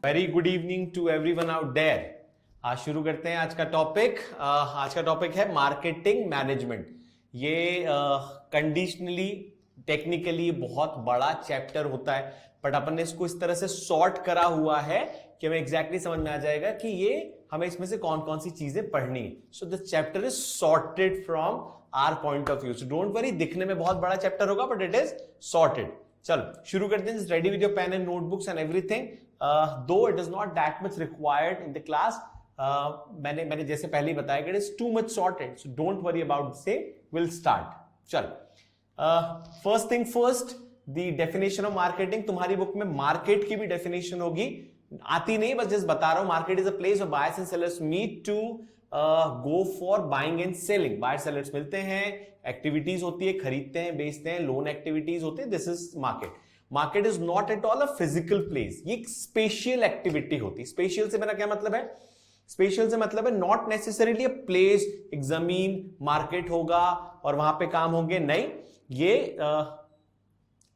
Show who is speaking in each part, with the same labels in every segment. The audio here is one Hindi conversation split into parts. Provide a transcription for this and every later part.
Speaker 1: Very good evening to everyone out there. आज शुरू करते हैं आज का टॉपिक है मार्केटिंग मैनेजमेंट। ये कंडीशनली टेक्निकली बहुत बड़ा चैप्टर होता है, बट अपन ने इसको इस तरह से सॉर्ट करा हुआ है कि हमें एग्जैक्टली समझ में आ जाएगा कि ये हमें इसमें से कौन कौन सी चीजें पढ़नी है। So the chapter is sorted from our point of view. So don't worry, दिखने में बहुत बड़ा चैप्टर होगा बट इट इज सॉर्टेड। चलो शुरू करते हैं। Ready with your pen and notebooks and everything. Though it is not that much required in the class, मैंने जैसे पहले ही बताया कि it is too much sorted, so don't worry about say. Will start. चलो first thing first, the definition of marketing. तुम्हारी बुक में मार्केट की भी डेफिनेशन होगी, आती नहीं बस जस्ट बता रहा हूं। Market is a place of buyers and sellers meet to go for buying and selling. Buyer sellers मिलते हैं, एक्टिविटीज होती है, खरीदते हैं बेचते हैं, लोन एक्टिविटीज होती है। This is market. Market is not at all a physical place, ये एक स्पेशियल एक्टिविटी होती है। स्पेशियल से मेरा क्या मतलब है? स्पेशल से मतलब है नॉट नेसेसरीली अ प्लेस, एक जमीन मार्केट होगा और वहां पे काम होंगे, नहीं। ये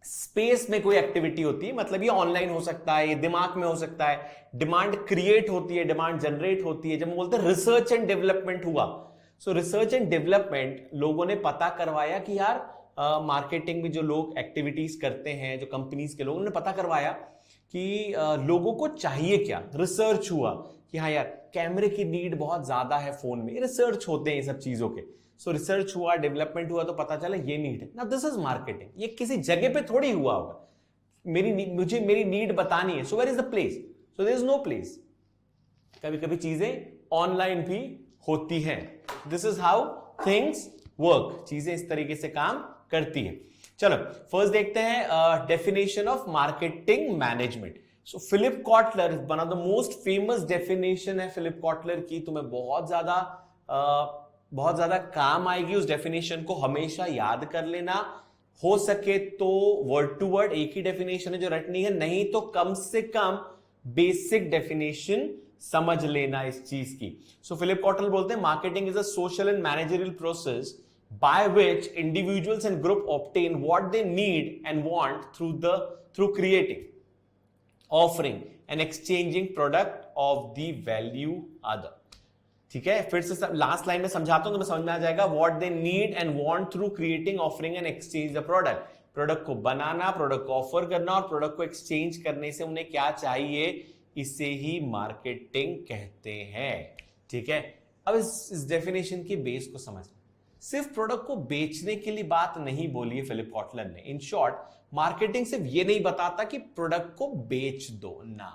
Speaker 1: स्पेस में कोई एक्टिविटी होती है, मतलब ये ऑनलाइन हो सकता है, ये दिमाग में हो सकता है, डिमांड क्रिएट होती है, डिमांड जनरेट होती है। जब हम बोलते हैं रिसर्च एंड डेवलपमेंट हुआ, सो रिसर्च एंड डेवलपमेंट लोगों ने पता करवाया कि यार मार्केटिंग में जो लोग एक्टिविटीज करते हैं, जो कंपनीज के लोग, उन्होंने पता करवाया कि लोगों को चाहिए क्या। रिसर्च हुआ कि हाँ यार कैमरे की नीड बहुत ज्यादा है फोन में, रिसर्च होते हैं ये सब चीजों के। सो रिसर्च हुआ, डेवलपमेंट हुआ, तो पता चला ये नीड है ना। This is marketing. ये किसी जगह पे थोड़ी हुआ होगा, मुझे मेरी नीड बतानी है। So where is the place? So there is no place. कभी कभी चीजें ऑनलाइन भी होती हैं। This is how things work. चीजें इस तरीके से काम करती हैं। चलो फर्स्ट देखते हैं definition of marketing management. So Philip Kotler, one of the most famous definition है फिलिप कॉटलर की। तुम्हें बहुत ज्यादा काम आएगी उस डेफिनेशन को हमेशा याद कर लेना। हो सके तो वर्ड टू वर्ड एक ही डेफिनेशन है जो रटनी है, नहीं तो कम से कम बेसिक डेफिनेशन समझ लेना इस चीज की। सो फिलिप कॉटलर बोलते हैं marketing is a social and managerial process by which individuals and group obtain what they need and want through creating, offering and exchanging product of the value other। ठीक है, फिर से लास्ट लाइन में समझाता हूं तो मैं समझ में आ जाएगा। what they need and want through creating, offering and exchange the product। Product को बनाना, प्रोडक्ट को ऑफर करना और प्रोडक्ट को एक्सचेंज करने से उन्हें क्या चाहिए, इसे ही मार्केटिंग कहते हैं। ठीक है, अब इस डेफिनेशन की बेस को समझना। सिर्फ प्रोडक्ट को बेचने के लिए बात नहीं बोली है फिलिप कॉटलर ने। इन शॉर्ट, मार्केटिंग सिर्फ ये नहीं बताता कि प्रोडक्ट को बेच दो ना।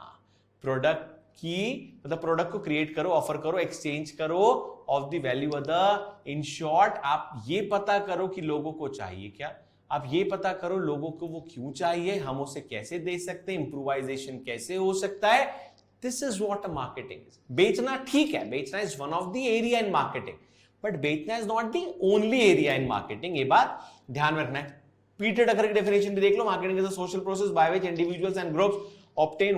Speaker 1: प्रोडक्ट को क्रिएट करो, ऑफर करो, एक्सचेंज करो of the value other. In short, आप ये पता करो कि लोगों को चाहिए क्या, आप ये पता करो लोगों को वो क्यों चाहिए, हम उसे कैसे दे सकते हैं, इंप्रूवाइजेशन कैसे हो सकता है। This is what a marketing is. बेचना ठीक है, बेचना is one of the area in marketing, but बेचना is not the only area in marketing. ये बात ध्यान में रखना है। पीटर डकर की डेफिनेशन भी देख लो। Marketing is a social process by which individuals and groups obtain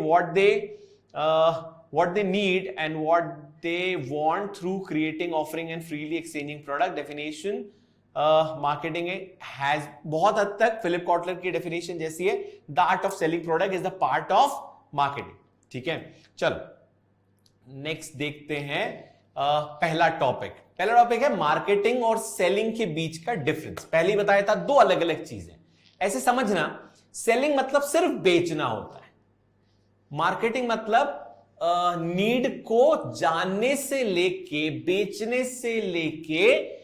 Speaker 1: what they need and what they want through creating, offering and freely exchanging product। definition marketing has बहुत हद तक फिलिप कॉटलर की डेफिनेशन जैसी है। the art of selling product is the part of marketing। ठीक है, चलो नेक्स्ट देखते हैं पहला टॉपिक है मार्केटिंग और सेलिंग के बीच का डिफरेंस। पहले ही बताया था दो अलग अलग चीजें। ऐसे समझना, सेलिंग मतलब सिर्फ बेचना होता है, मार्केटिंग मतलब नीड को जानने से लेके, बेचने से लेके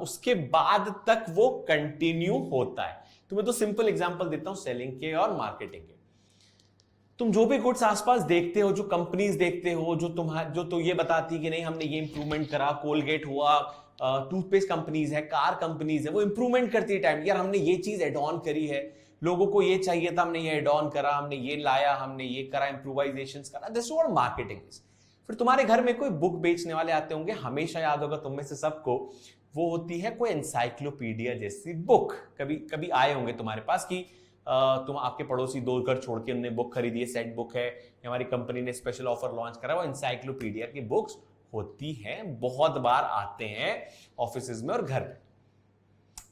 Speaker 1: उसके बाद तक वो कंटिन्यू होता है। तो मैं तो सिंपल एग्जांपल देता हूं सेलिंग के और मार्केटिंग के। तुम जो भी गुड्स आसपास देखते हो, जो कंपनीज देखते हो, जो तो ये बताती कि नहीं हमने ये इंप्रूवमेंट करा, कोलगेट हुआ, टूथपेस्ट कंपनीज है, कार कंपनीज है, वो इंप्रूवमेंट करती है टाइम, यार हमने ये चीज एड ऑन करी है, लोगों को ये चाहिए था, हमने ये एड ऑन करा, हमने ये लाया, हमने ये करा, इंप्रूवाइजेशन करा। This is what marketing is. फिर तुम्हारे घर में कोई बुक बेचने वाले आते होंगे, हमेशा याद होगा तुम में से सबको, वो होती है कोई एनसाइक्लोपीडिया जैसी बुक। कभी आए होंगे तुम्हारे पास कि तुम आपके पड़ोसी दो घर छोड़ के उन्होंने बुक खरीदी है, सेट बुक है, हमारी कंपनी ने स्पेशल ऑफर लॉन्च करा, वो एनसाइक्लोपीडिया की बुक्स होती हैं, बहुत बार आते हैं ऑफिसेज में और घर में।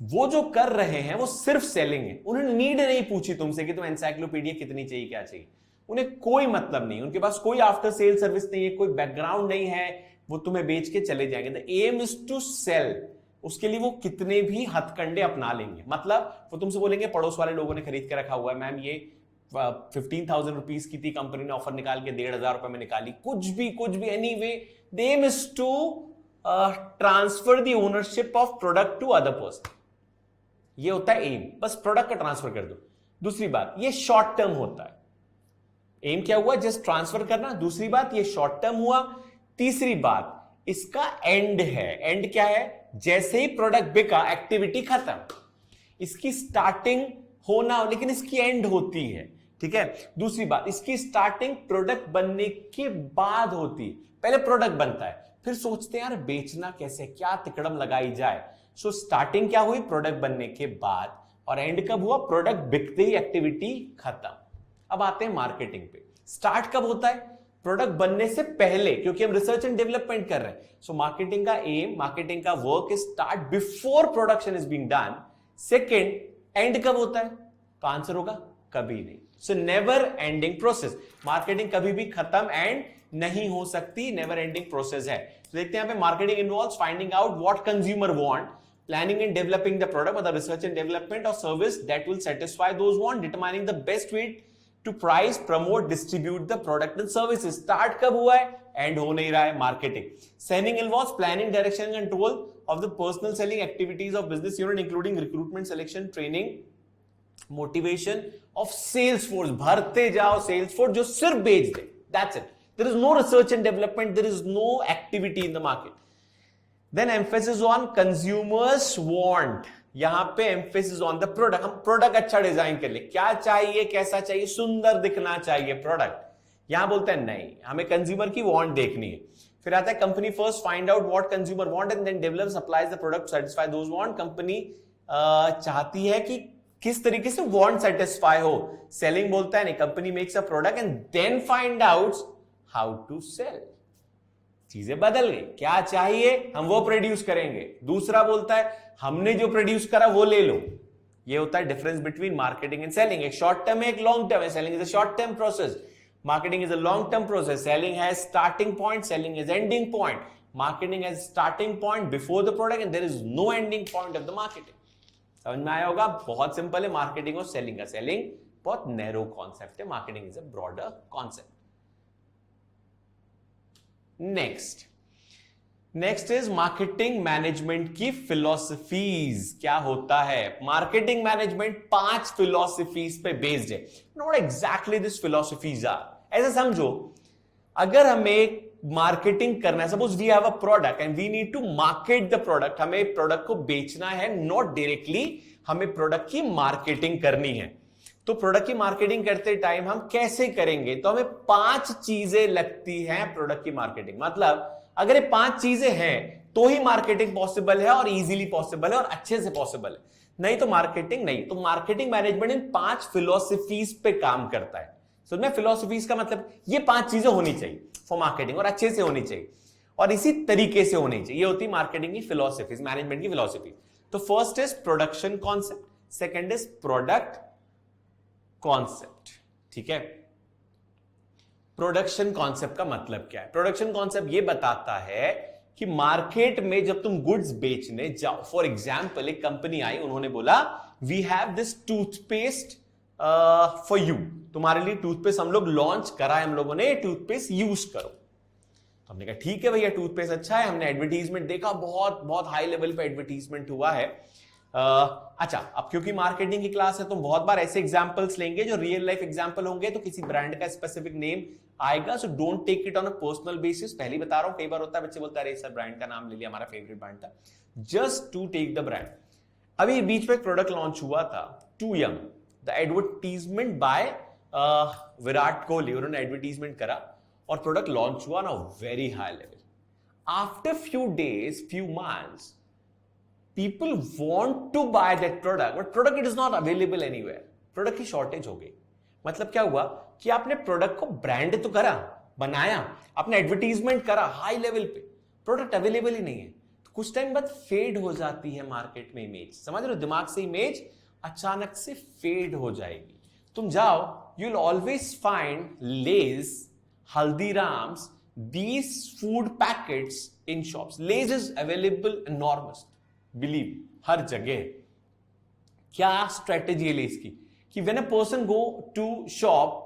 Speaker 1: वो जो कर रहे हैं वो सिर्फ सेलिंग है, उन्होंने नीड नहीं पूछी तुमसे कि तुम एनसाइक्लोपीडिया कितनी चाहिए, क्या चाहिए। उन्हें कोई मतलब नहीं, उनके पास कोई आफ्टर सेल सर्विस नहीं है, कोई बैकग्राउंड नहीं है, वो तुम्हें बेच के चले जाएंगे। The aim is to sell. उसके लिए वो कितने भी हथकंडे अपना लेंगे। मतलब वो तुमसे बोलेंगे पड़ोस वाले लोगों ने खरीद के रखा हुआ है, मैम ये 15,000 रुपीज की थी, कंपनी ने ऑफर निकाल के 1,500 रुपए में निकाली, कुछ भी anyway the aim is to transfer the ownership of product to other person. ये होता है एम, बस प्रोडक्ट का ट्रांसफर कर दो। दूसरी बात, ये शॉर्ट टर्म होता है। एम क्या हुआ? जस्ट ट्रांसफर करना। दूसरी बात, ये शॉर्ट टर्म हुआ। तीसरी बात, इसका एंड है। एंड क्या है? जैसे ही प्रोडक्ट बिका, एक्टिविटी खत्म। इसकी स्टार्टिंग होना, लेकिन इसकी एंड होती है। ठीक है। दूसरी बात, इसकी स्टार्टिंग प्रोडक्ट बनने के बाद होती है। पहले प्रोडक्ट बनता है, फिर सोचते हैं यार बेचना कैसे, क्या तिकड़म लगाई जाए। सो स्टार्टिंग क्या हुई? प्रोडक्ट बनने के बाद। और एंड कब हुआ? प्रोडक्ट बिकते ही एक्टिविटी खत्म। अब आते हैं मार्केटिंग पे। स्टार्ट कब होता है? प्रोडक्ट बनने से पहले, क्योंकि हम रिसर्च एंड डेवलपमेंट कर रहे हैं। सो मार्केटिंग का एम, मार्केटिंग का work is start before production is being done. Second, and कब होता है? तो आंसर होगा कभी नहीं। So never ending process. Marketing कभी भी खत्म एंड नहीं हो सकती, नेवर एंडिंग प्रोसेस है। तो देखते हैं यहां पे, marketing involves finding out what consumer want, planning and developing the product, मतलब research and development or service that will satisfy those want, determining the best way to price, promote, distribute the product and services. Start कब हुआ है? End हो नहीं रहा है। Marketing. Selling involves planning, direction and control of the personal selling activities of business unit, including recruitment, selection, training, motivation of sales force. भरते जाओ sales force जो सिर्फ बेच दे। That's it. There is no research and development. There is no activity in the market. Then emphasis on consumers want. यहां पे emphasis on the product. हम प्रोडक्ट अच्छा डिजाइन कर ले, क्या चाहिए, कैसा चाहिए, सुंदर दिखना चाहिए प्रोडक्ट। यहां बोलते हैं नहीं, हमें कंज्यूमर की वांट देखनी है। फिर आता है company first find out what consumer want and then develop supplies the product satisfy those want. Company चाहती है कि किस तरीके से वांट सेटिस्फाई हो। सेलिंग बोलता है नहीं, company makes a product and then find out how to sell. चीजें बदल गई, क्या चाहिए हम वो प्रोड्यूस करेंगे। दूसरा बोलता है हमने जो प्रोड्यूस करा वो ले लो। ये होता है difference between marketing and selling. एक शॉर्ट टर्म है, एक लॉन्ग टर्म है। Selling is a short term process, marketing is a long term process. Selling has starting point, selling is ending point. Marketing has starting point before the product and there is no ending point of the marketing. समझ में आया होगा? बहुत सिंपल है मार्केटिंग और सेलिंग का। सेलिंग बहुत नैरो कॉन्सेप्ट है, marketing is a broader concept. Next is marketing management की फिलॉसफीज। क्या होता है? मार्केटिंग मैनेजमेंट 5 फिलॉसफीज पे बेस्ड है। Not exactly this philosophies are. ऐसे समझो, अगर हमें मार्केटिंग करना है, suppose we have a product and we need to market the product. हमें प्रोडक्ट को बेचना है, नॉट डायरेक्टली, हमें प्रोडक्ट की मार्केटिंग करनी है। तो प्रोडक्ट की मार्केटिंग करते टाइम हम कैसे करेंगे? तो हमें 5 चीजें लगती हैं प्रोडक्ट की मार्केटिंग। मतलब अगर ये 5 चीजें हैं तो ही मार्केटिंग पॉसिबल है और इजीली पॉसिबल है और अच्छे से पॉसिबल है, नहीं तो मार्केटिंग नहीं। तो मार्केटिंग मैनेजमेंट इन 5 फिलॉसफीज पे काम करता है। समझ में? फिलॉसफीज का मतलब ये 5 चीजें होनी चाहिए फॉर मार्केटिंग और अच्छे से होनी चाहिए और इसी तरीके से होनी चाहिए। ये होती है मार्केटिंग की फिलॉसफीज, मैनेजमेंट की फिलॉसफी। तो first is production concept, second is product concept. ठीक है। प्रोडक्शन कॉन्सेप्ट का मतलब क्या है? प्रोडक्शन कॉन्सेप्ट ये बताता है कि मार्केट में जब तुम गुड्स बेचने जाओ, फॉर एग्जाम्पल एक कंपनी आई, उन्होंने बोला we have this toothpaste for you, तुम्हारे लिए टूथपेस्ट हम लोग लॉन्च करा है, हम लोगों ने टूथपेस्ट यूज करो। तो हमने कहा ठीक है भैया, टूथपेस्ट अच्छा है, हमने एडवर्टीजमेंट देखा, बहुत बहुत हाई लेवल पे एडवर्टीजमेंट हुआ है। अच्छा, अब क्योंकि मार्केटिंग की क्लास है तो बहुत बार ऐसे एग्जांपल्स लेंगे जो रियल लाइफ एग्जांपल होंगे, तो किसी ब्रांड का स्पेसिफिक नेम आएगा। So don't take it on a personal basis. पहले बता रहा हूं, कई बार होता है बच्चे बोलता है अरे सर ब्रांड का नाम ले लिया, हमारा फेवरेट ब्रांड था। Just to take the brand. अभी बीच में एक प्रोडक्ट लॉन्च हुआ था, too young, the advertisement by Virat Kohli, उन्होंने एडवर्टीजमेंट करा और प्रोडक्ट लॉन्च हुआ ना very high level. After few days, few months, people want to buy that product, but product it is not available anywhere. Product की शॉर्टेज हो गई। मतलब क्या हुआ कि आपने प्रोडक्ट को ब्रांड तो करा, बनाया, आपने एडवर्टीजमेंट करा हाई लेवल पे, प्रोडक्ट अवेलेबल ही नहीं है। तो कुछ टाइम बाद फेड हो जाती है मार्केट में इमेज। समझ रहे हो? दिमाग से इमेज अचानक से फेड हो जाएगी। तुम जाओ, you will always find Lay's, Haldiram's, these food packets in shops. Lay's is available enormous, believe, हर जगह. क्या स्ट्रेटेजी है लेस की कि when a person go to shop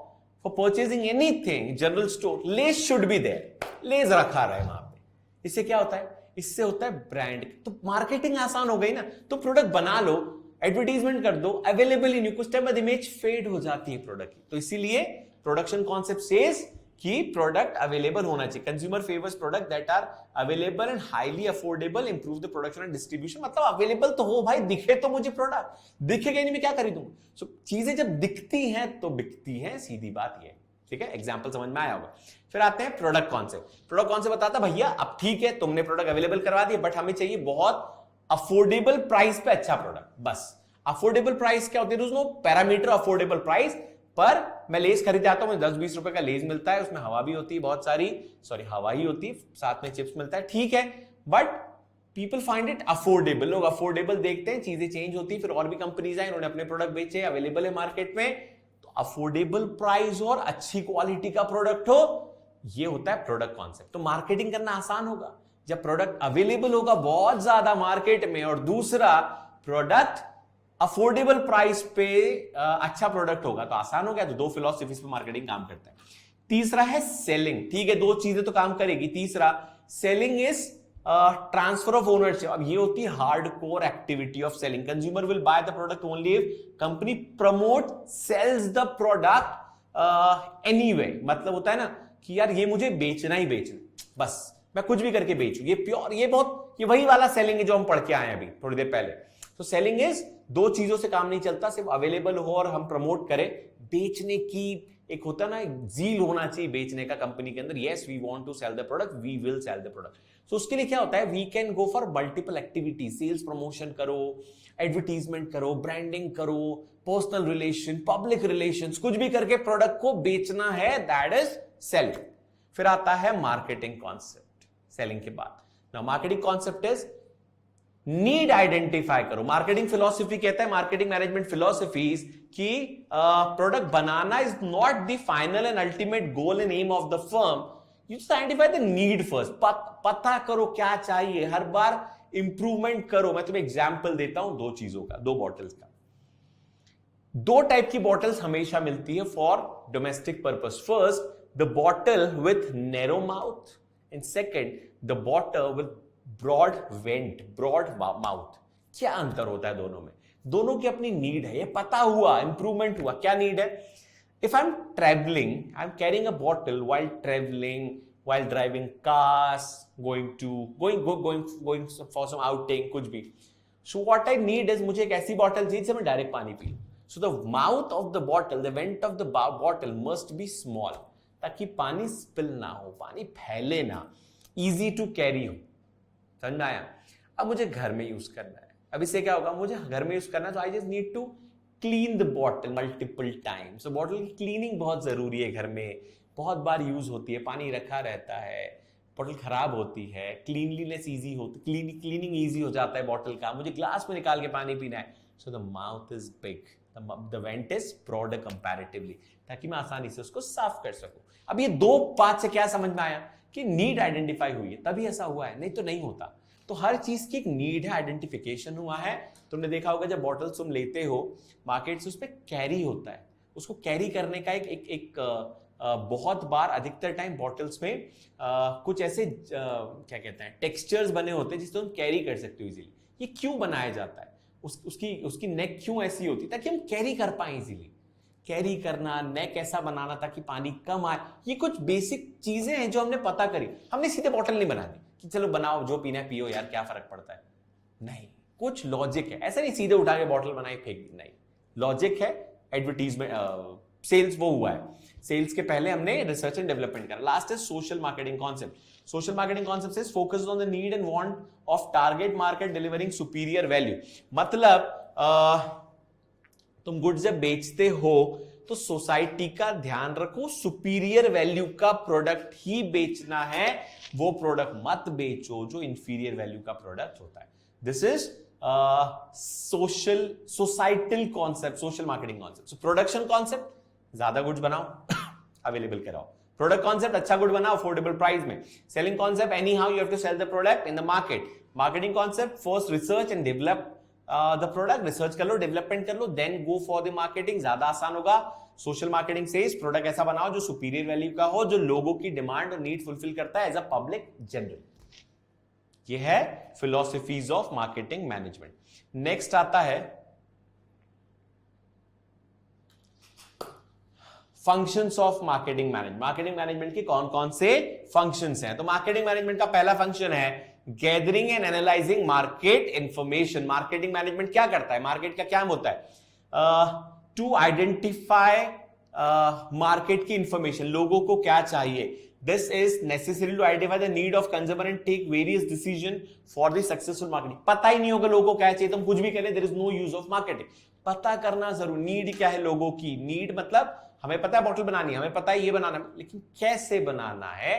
Speaker 1: for purchasing anything, general store, Lay's should be there. Lay's रखा रहा है वहां पे. इससे क्या होता है? इससे होता है ब्रांड. तो मार्केटिंग आसान हो गई ना. तो प्रोडक्ट बना लो, एडवर्टीजमेंट कर दो, अवेलेबल इन, कुछ टाइम बाद इमेज फेड हो जाती है प्रोडक्ट की. तो इसीलिए प्रोडक्शन कॉन्सेप्ट सेज कि प्रोडक्ट अवेलेबल होना चाहिए. Consumer favours product that are available and highly affordable, improve the production and distribution. मतलब अवेलेबल तो हो भाई, दिखे तो मुझे प्रोडक्ट, दिखेगा नहीं मैं क्या खरीदूं. सो चीजें जब दिखती हैं तो बिकती हैं, सीधी बात ये. ठीक है, एग्जांपल समझ में आया होगा. फिर आते हैं प्रोडक्ट कॉन्सेप्ट. प्रोडक्ट कॉन्सेप्ट बताता भैया अब ठीक है तुमने प्रोडक्ट अवेलेबल करवा दिया, बट हमें चाहिए बहुत अफोर्डेबल प्राइस पे अच्छा प्रोडक्ट. बस अफोर्डेबल प्राइस क्या होती है? No parameter affordable price. पर मैं लेस खरीद आता हूं, 10-20 रुपए का लेस मिलता है, उसमें हवा भी होती है बहुत सारी, सॉरी हवा ही होती है, साथ में चिप्स मिलता है, ठीक है, but people find it affordable. लोग अफोर्डेबल देखते हैं, चीजें चेंज होती है, फिर और भी कंपनीज आए, उन्होंने अपने प्रोडक्ट बेचे, अवेलेबल है मार्केट में. तो अफोर्डेबल प्राइस और अच्छी क्वालिटी का प्रोडक्ट हो, ये होता है प्रोडक्ट कॉन्सेप्ट. तो मार्केटिंग करना आसान होगा जब प्रोडक्ट अवेलेबल होगा बहुत ज्यादा मार्केट में, और दूसरा प्रोडक्ट अफोर्डेबल प्राइस पे अच्छा प्रोडक्ट होगा, तो आसान हो गया. तो दो फिलॉसफीज पे मार्केटिंग काम करता है. तीसरा है सेलिंग. ठीक है, दो चीजें तो काम करेगी. तीसरा selling is transfer of ownership. अब ये होती है hardcore activity of selling. Consumer will buy the product only if company promote sells the product anyway. मतलब होता है ना कि यार ये मुझे बेचना ही बेचना, बस मैं कुछ भी करके बेचूं. ये प्योर, ये वही वाला सेलिंग है जो हम पढ़ के आए हैं अभी थोड़ी देर पहले. तो सेलिंग इज दो चीजों से काम नहीं चलता, सिर्फ अवेलेबल हो और हम प्रमोट करें. बेचने की एक होता है ना, एक जील होना चाहिए बेचने का कंपनी के अंदर. Yes, we want to sell the product, we will sell the product. So उसके लिए क्या होता है, we can go for multiple activity. Sales promotion करो, एडवर्टीजमेंट करो, ब्रांडिंग करो, पर्सनल रिलेशन, पब्लिक रिलेशंस, कुछ भी करके प्रोडक्ट को बेचना है, दैट इज सेलिंग. फिर आता है मार्केटिंग कॉन्सेप्ट सेलिंग के बाद. Now marketing concept is need identify करो. मार्केटिंग फिलॉसफी कहता है, मार्केटिंग मैनेजमेंट फिलॉसफीज कि प्रोडक्ट बनाना is not the final and ultimate goal and aim of the firm. You identify the need first. पता करो क्या चाहिए, हर बार इंप्रूवमेंट करो. मैं तुम्हें एग्जांपल देता हूं दो चीजों का, दो बॉटल्स का. दो टाइप की बॉटल्स हमेशा मिलती है for domestic purpose. First, the bottle with narrow mouth, and second the bottle with broad vent, broad mouth. क्या अंतर होता है दोनों में? दोनों की अपनी नीड है, ये पता हुआ, इंप्रूवमेंट हुआ. क्या नीड है? If I am travelling, I am carrying a bottle while travelling, while driving cars, going for some outing, कुछ भी. So what I need is, मुझे एक ऐसी बॉटल चाहिए जिससे मैं डायरेक्ट पानी पी. So the mouth of the bottle, the vent of the bottle must be small, ताकि पानी स्पिल ना हो, पानी फैले ना, इजी टू कैरी हो. समझ में आया? अब मुझे घर में यूज करना है. अब इससे क्या होगा, मुझे घर में यूज करना है, तो I just need to clean the bottle multiple times. So bottle की क्लीनिंग बहुत जरूरी है. घर में बहुत बार यूज होती है, पानी रखा रहता है, बॉटल खराब होती है, क्लीनलीनेस ईजी होती, क्लीनिंग ईजी हो जाता है बॉटल का. मुझे ग्लास में निकाल के पानी पीना है. So the mouth is big, the vent is broad comparatively, ताकि मैं आसानी से उसको साफ कर सकूं. अब ये दो बात से क्या समझ में आया कि नीड आइडेंटिफाई हुई है, तभी ऐसा हुआ है, नहीं तो नहीं होता. तो हर चीज की एक नीड है, आइडेंटिफिकेशन हुआ है. तुमने देखा होगा जब बॉटल्स तुम लेते हो मार्केट से, उस पर कैरी होता है. उसको कैरी करने का एक बहुत बार, अधिकतर टाइम बॉटल्स में कुछ ऐसे क्या कहते हैं, टेक्सचर्स बने होते हैं जिससे तुम कैरी कर सकते हो इजीली. ये क्यों बनाया जाता है? उसकी नेक क्यों ऐसी होती है? ताकि हम कैरी कर पाए इजीली. कैरी करना, नेक ऐसा बनाना ताकि पानी कम आए, ये कुछ बेसिक चीजें हैं जो हमने पता करी. हमने सीधे बॉटल नहीं बना दी कि चलो बनाओ, जो पीना है पियो यार, क्या फर्क पड़ता है. नहीं, कुछ लॉजिक है. ऐसा नहीं सीधे उठा के बॉटल बनाई फेंक दी, नहीं. लॉजिक है. एडवर्टीजमेंट, सेल्स वो हुआ है. सेल्स के पहले हमने रिसर्च एंड डेवलपमेंट करा. Last is social marketing concept. Social marketing concept is focused on the need and want of target market delivering superior value. मतलब तुम गुड्स जब बेचते हो तो सोसाइटी का ध्यान रखो, सुपीरियर वैल्यू का प्रोडक्ट ही बेचना है. वो प्रोडक्ट मत बेचो जो इंफीरियर वैल्यू का प्रोडक्ट होता है. This is societal concept, social marketing concept. Production concept, ज्यादा गुड्स बनाओ, अवेलेबल कराओ। प्रोडक्ट कॉन्सेप्ट, अच्छा गुड बनाओ अफोर्डेबल प्राइस में। Selling concept, anyhow you have to sell the product in the market. Marketing concept, first research and develop the product, research कर लो, डेवलपमेंट कर लो, then go for the marketing, ज्यादा आसान होगा। सोशल मार्केटिंग से प्रोडक्ट ऐसा बनाओ जो सुपीरियर वैल्यू का हो, जो लोगों की डिमांड और नीड फुलफिल करता है एज अ पब्लिक जनरल। ये है philosophies of marketing management. Next आता है functions of marketing management. Marketing management के कौन कौन से फंक्शंस हैं? तो मार्केटिंग मैनेजमेंट का पहला फंक्शन है gathering and analysing market information. Marketing management क्या करता है? मार्केट का क्या होता है? टू आइडेंटिफाई मार्केट की इंफॉर्मेशन, लोगों को क्या चाहिए। This is necessary to identify the need of consumer and take various decision for the successful marketing. पता ही नहीं होगा लोगों को क्या चाहिए, तुम कुछ भी करें, there is no use of marketing. पता करना जरूर, नीड क्या है लोगों की। नीड मतलब हमें पता है बॉटल बनानी है, हमें पता है ये बनाना है, लेकिन कैसे बनाना है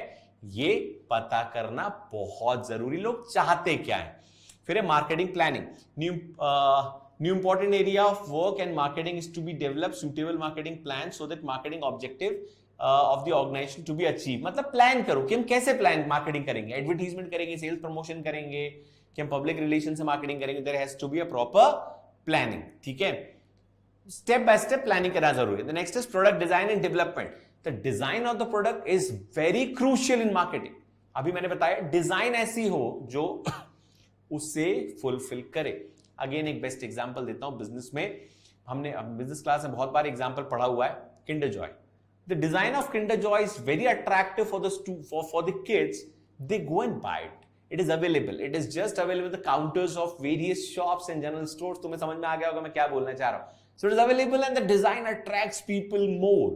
Speaker 1: ये पता करना बहुत जरूरी। लोग चाहते क्या है। फिर है marketing planning. New important area of work and marketing is to be develop suitable marketing plan so that marketing objective of the organisation to be achieve. मतलब प्लान करो कि हम कैसे प्लान मार्केटिंग करेंगे, एडवर्टीजमेंट करेंगे, सेल्स प्रमोशन करेंगे, कि हम पब्लिक रिलेशन से मार्केटिंग करेंगे। There has to be a proper planning. ठीक है, स्टेप बाय स्टेप प्लानिंग करना जरूरी है। The next is product design and development. The design of the product is very crucial in marketing. अभी मैंने बताया डिजाइन ऐसी हो जो उसे फुलफिल करे। अगेन एक बेस्ट एग्जांपल देता हूं बिजनेस में, हमने बिजनेस क्लास में बहुत बार एग्जांपल पढ़ा हुआ है, Kinder Joy. The design of Kinder Joy is very attractive for the kids. They go and buy it. It is available. It is just available at the counters of various shops and general stores. तुम्हें समझ में आ गया होगा मैं क्या बोलना चाह रहा हूं। So it is available and the design attracts people more.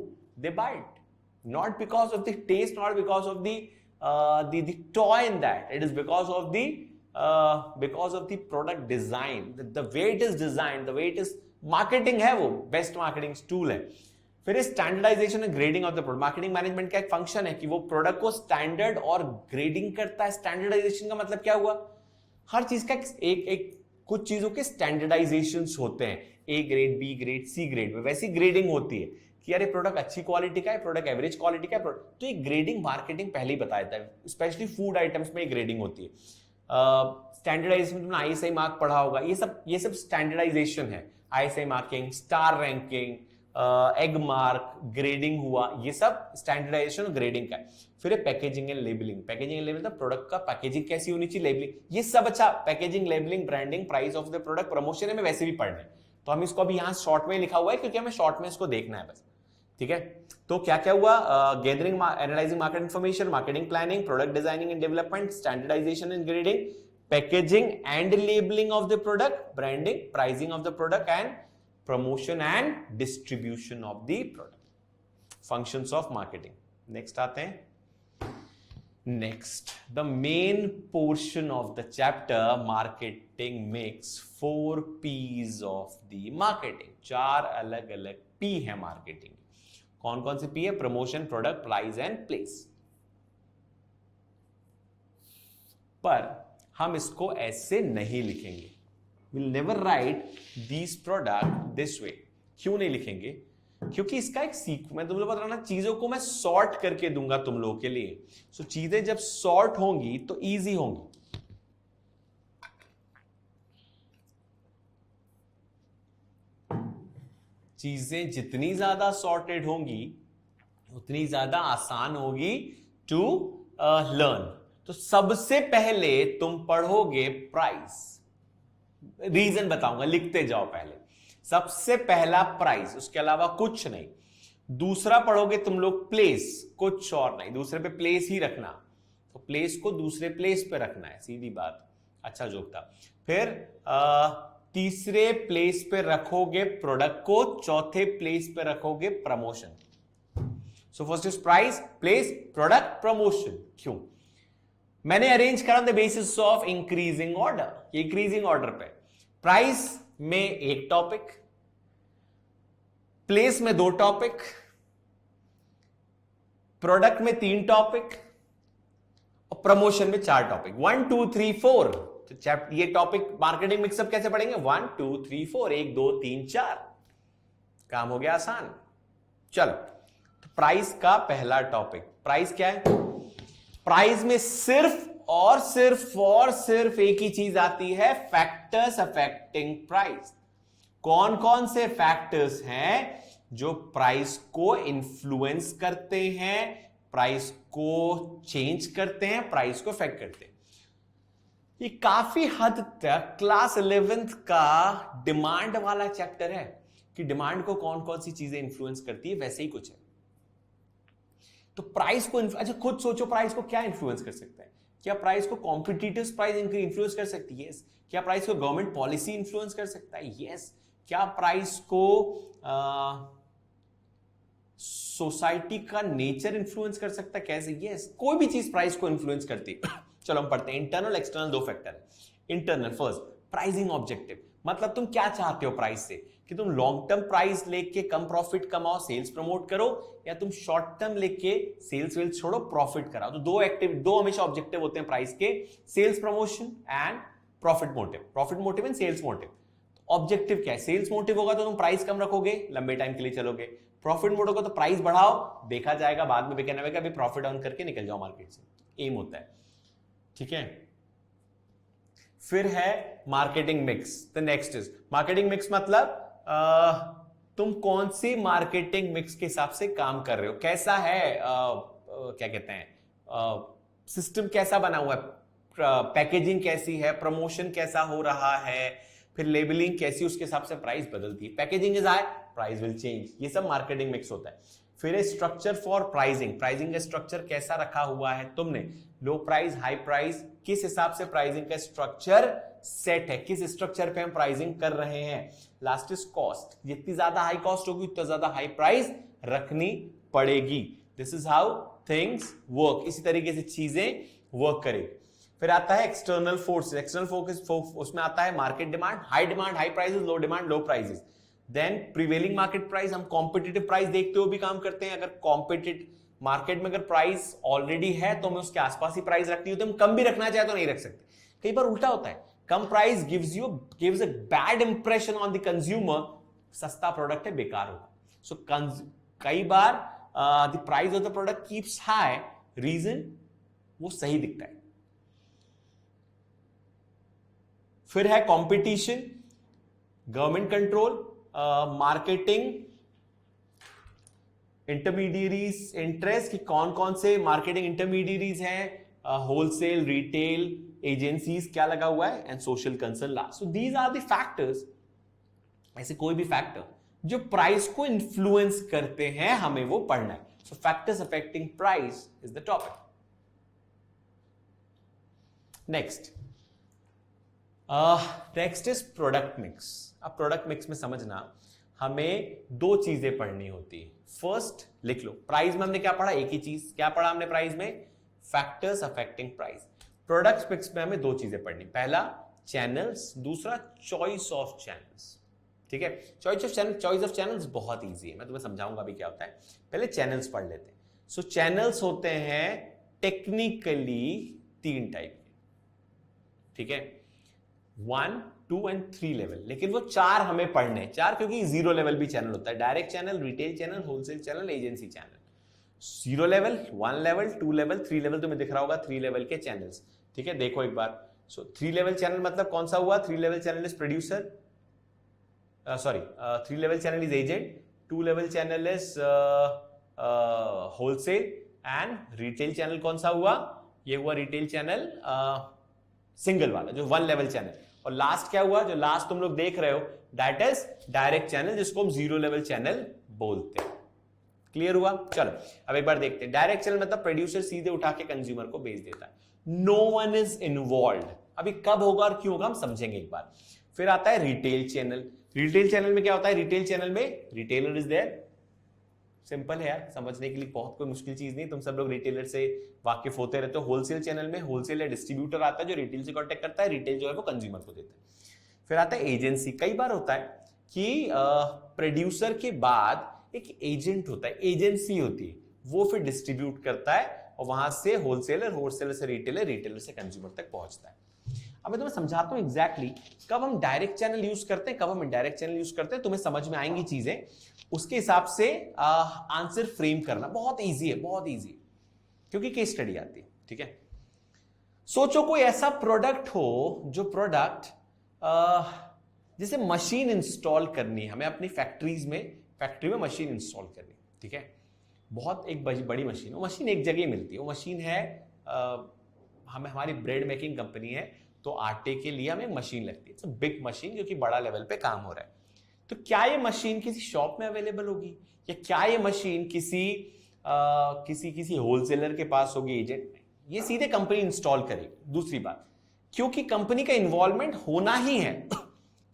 Speaker 1: They buy it. Not because of the taste, not because of the toy in that. It is because of the product design. The way it is designed, the way it is marketing है, वो best marketing tool है। फिर standardisation and grading of the product. Marketing management का एक फंक्शन है कि वो प्रोडक्ट को स्टैंडर्ड और ग्रेडिंग करता है। स्टैंडर्डाइजेशन का मतलब क्या हुआ? हर चीज का एक कुछ चीजों के स्टैंडर्डाइजेशंस होते हैं, A grade, B grade, C grade में वैसी ग्रेडिंग होती है कि यार ये प्रोडक्ट अच्छी क्वालिटी का है, प्रोडक्ट एवरेज क्वालिटी का है। तो ये ग्रेडिंग मार्केटिंग पहले ही बताया था, स्पेशली फूड आइटम्स में ग्रेडिंग होती है। स्टैंडर्डाइजेशन में ISI मार्क पढ़ा होगा, ये सब स्टैंडर्डाइजेशन है। ISI marking, star ranking, egg mark, grading हुआ, ये सब स्टैंडर्डाइजेशन और ग्रेडिंग का है। फिर packaging and labelling. Packaging and labelling, product का पैकेजिंग कैसी होनी चाहिए, लेबलिंग, ये सब अच्छा। Packaging, labelling, branding, price of the product, promotion है, में वैसे भी पढ़ना है, तो हम इसको अभी यहां शॉर्ट में लिखा हुआ है क्योंकि हमें शॉर्ट में इसको देखना है बस। ठीक है, तो क्या क्या हुआ? Gathering, analysing market information, marketing planning, product designing and development, standardisation and grading, packaging and labelling of the product, branding, pricing of the product and promotion and distribution of the product. Functions of marketing. Next आते हैं। Next, the main portion of the chapter marketing makes 4 P's of the marketing. 4 अलग अलग P है मार्केटिंग। कौन कौन से P है? Promotion, product, price and place. पर हम इसको ऐसे नहीं लिखेंगे। We'll never write these product this way. क्यों नहीं लिखेंगे? क्योंकि इसका एक मैं तुम लोग बता रहा, चीजों को मैं सॉर्ट करके दूंगा तुम लोगों के लिए। सो चीजें जब सॉर्ट होंगी तो इजी होंगी। चीजें जितनी ज्यादा सॉर्टेड होंगी उतनी ज्यादा आसान होगी टू लर्न। तो सबसे पहले तुम पढ़ोगे प्राइस। रीजन बताऊंगा, लिखते जाओ पहले। सबसे पहला प्राइस, उसके अलावा कुछ नहीं। दूसरा पढ़ोगे तुम लोग प्लेस, कुछ और नहीं, दूसरे पे प्लेस ही रखना। तो प्लेस को दूसरे प्लेस पे रखना है, सीधी बात। अच्छा जोक था। फिर तीसरे प्लेस पे रखोगे प्रोडक्ट को, चौथे प्लेस पे रखोगे promotion. So first is price, place, product, promotion. क्यों? मैंने अरेंज करा the basis of increasing order. Increasing order पे प्राइस में एक टॉपिक, प्लेस में 2 टॉपिक, प्रोडक्ट में 3 टॉपिक और प्रमोशन में 4 टॉपिक। 1 2 3 4। तो ये टॉपिक मार्केटिंग मिक्सअप कैसे पढ़ेंगे, 1 2 3 4, 1 2 3 4, काम हो गया आसान। चलो, तो प्राइस का पहला टॉपिक, प्राइस क्या है? प्राइस में सिर्फ और सिर्फ एक ही चीज आती है, फैक्टर्स अफेक्टिंग प्राइस। कौन कौन से फैक्टर्स हैं जो प्राइस को इन्फ्लुएंस करते हैं, प्राइस को चेंज करते हैं, प्राइस को अफेक्ट करते हैं। ये काफी हद तक क्लास 11th का डिमांड वाला चैप्टर है कि डिमांड को कौन कौन सी चीजें इन्फ्लुएंस करती है, वैसे ही कुछ है। तो प्राइस को अच्छा खुद सोचो, प्राइस को क्या इन्फ्लुएंस कर सकता है? क्या प्राइस को कॉम्पिटिटिव प्राइस इन्फ्लुएंस कर सकती है? यस। क्या प्राइस को गवर्नमेंट पॉलिसी इन्फ्लुएंस कर सकता है? यस। क्या प्राइस को सोसाइटी का नेचर इन्फ्लुएंस कर सकता है? कैसे? यस। कोई भी चीज प्राइस को इन्फ्लुएंस करती है। चलो हम पढ़ते हैं, इंटरनल एक्सटर्नल दो फैक्टर है। इंटरनल, फर्स्ट प्राइसिंग ऑब्जेक्टिव, मतलब तुम क्या चाहते हो प्राइस से, कि तुम लॉन्ग टर्म प्राइस लेके कम प्रॉफिट कमाओ, सेल्स प्रमोट करो, या तुम शॉर्ट टर्म लेके सेल्स वेल्स छोड़ो, प्रॉफिट कराओ। तो दो हमेशा ऑब्जेक्टिव होते हैं प्राइस के, sales promotion and profit motive and sales motive. Objective क्या है? सेल्स मोटिव होगा तो तुम प्राइस कम रखोगे, लंबे टाइम के लिए चलोगे। प्रॉफिट मोटिव होगा तो प्राइस बढ़ाओ, देखा जाएगा बाद में बिके ना बिके, अभी प्रॉफिट अर्न करके निकल जाओ मार्केट से, एम होता है। ठीक है। फिर है marketing mix. The next is marketing mix, मतलब तुम कौन सी मार्केटिंग मिक्स के हिसाब से काम कर रहे हो, कैसा है क्या कहते हैं सिस्टम, कैसा बना हुआ है, पैकेजिंग कैसी है, प्रमोशन कैसा हो रहा है, फिर लेबलिंग कैसी, उसके हिसाब से प्राइस बदलती है। Packaging is high, price will change, ये सब मार्केटिंग मिक्स होता है। फिर स्ट्रक्चर फॉर प्राइसिंग, प्राइसिंग का स्ट्रक्चर कैसा रखा हुआ है तुमने, लो प्राइस हाई प्राइस, किस हिसाब से प्राइसिंग का स्ट्रक्चर सेट है, किस स्ट्रक्चर पे हम प्राइसिंग कर रहे हैं। लास्ट इज कॉस्ट, जितनी ज्यादा हाई कॉस्ट होगी उतना ज्यादा हाई प्राइस रखनी पड़ेगी। This is how things work, इसी तरीके से चीजें वर्क करेगी। फिर आता है एक्सटर्नल फोर्सेस, एक्सटर्नल फोर्स उसमें आता है market demand high prices, low demand low prices. Then prevailing market price, हम कॉम्पिटिटिव प्राइस देखते हुए भी काम करते हैं। अगर कॉम्पिटिटिव मार्केट में अगर प्राइस ऑलरेडी है तो हमें उसके आसपास ही प्राइस रखनी होती है, हम कम भी रखना चाहे तो नहीं रख सकते। कई बार उल्टा होता है, कम price gives a bad impression on the consumer, सस्ता प्रोडक्ट है बेकार होगा। सो कई बार the price of the product keeps high, reason वो सही दिखता है। फिर है competition, government control, marketing intermediaries interest, कि कौन कौन से मार्केटिंग इंटरमीडियरीज हैं, होलसेल रिटेल एजेंसीज क्या लगा हुआ है, and social concern last. So these are the factors, ऐसे कोई भी फैक्टर जो प्राइस को इन्फ्लुएंस करते हैं हमें वो पढ़ना है। सो factors affecting price is the topic. Next is product mix. अब प्रोडक्ट मिक्स में समझना हमें दो चीजें पढ़नी होती है। फर्स्ट लिख लो, प्राइस में हमने क्या पढ़ा, एक ही चीज, क्या पढ़ा हमने प्राइस में, factors affecting price. Product mix में हमें दो चीजें पढ़नी, पहला चैनल्स, दूसरा चॉइस ऑफ चैनल्स। ठीक है, चॉइस ऑफ चैनल्स बहुत इजी है, मैं तुम्हें समझाऊंगा अभी क्या होता है। पहले चैनल्स पढ़ लेते हैं। सो चैनल्स होते हैं टेक्निकली 3 टाइप के, ठीक है, 1, 2 एंड 3 लेवल, लेकिन वो 4 हमें पढ़ने, 4 क्योंकि 0 लेवल भी चैनल होता है, direct channel, retail channel, wholesale channel, agency channel. 0 level, 1 level, 2 level, 3 level, तुम्हें दिख रहा होगा 3 लेवल के चैनल्स। ठीक है, देखो एक बार। सो 3 लेवल चैनल मतलब कौन सा हुआ, 3 level channel is producer, 3 level channel is agent, 2 level channel is wholesale, and retail channel कौन सा हुआ, ये हुआ रिटेल चैनल सिंगल वाला जो 1 लेवल चैनल। और लास्ट क्या हुआ, जो लास्ट तुम लोग देख रहे हो, दैट इज डायरेक्ट चैनल, जिसको हम 0 लेवल चैनल बोलते हैं। क्लियर हुआ? चलो अब एक बार देखते हैं। डायरेक्ट चैनल मतलब प्रोड्यूसर सीधे उठा के कंज्यूमर को बेच देता है, नो वन इज इन्वॉल्व। अभी कब होगा और क्यों होगा हम समझेंगे एक बार। फिर आता है रिटेल चैनल। रिटेल चैनल में क्या होता है, रिटेल चैनल में रिटेलर इज देयर, सिंपल है यार, समझने के लिए बहुत कोई मुश्किल चीज नहीं, तुम सब लोग रिटेलर से वाकिफ होते रहते हो। होलसेल चैनल में होलसेल या डिस्ट्रीब्यूटर आता है जो रिटेल से कांटेक्ट करता है, रिटेल जो है वो कंज्यूमर को देता है। फिर आता है एजेंसी। कई बार होता है कि प्रोड्यूसर के बाद एक एजेंट होता है, एजेंसी होती है, वो फिर डिस्ट्रीब्यूट करता है और वहां से होलसेलर, होलसेलर से रिटेलर, रिटेलर से कंज्यूमर तक पहुंचता है। अब मैं तुम्हें समझाता हूं एग्जैक्टली कब हम डायरेक्ट चैनल यूज करते हैं, कब हम इनडायरेक्ट चैनल यूज करते हैं, तुम्हें समझ में आएंगी चीजें, उसके हिसाब से आंसर फ्रेम करना बहुत ईजी है, बहुत ईजी है, क्योंकि केस स्टडी आती है। ठीक है, सोचो कोई ऐसा प्रोडक्ट हो जो प्रोडक्ट जैसे मशीन इंस्टॉल करनी है हमें अपनी फैक्ट्री में मशीन इंस्टॉल करनी है। ठीक है, बहुत एक बड़ी मशीन, वो मशीन एक जगह मिलती है, वो मशीन है हमें, हमारी ब्रेड मेकिंग कंपनी है, तो आटे के लिए हमें मशीन लगती है, इट्स बिग मशीन जो कि बड़ा लेवल पे काम हो रहा है। तो क्या ये मशीन किसी शॉप में अवेलेबल होगी, या क्या ये मशीन किसी होलसेलर के पास होगी, एजेंट में? ये सीधे कंपनी इंस्टॉल करेगी। दूसरी बात, क्योंकि कंपनी का इन्वॉल्वमेंट होना ही है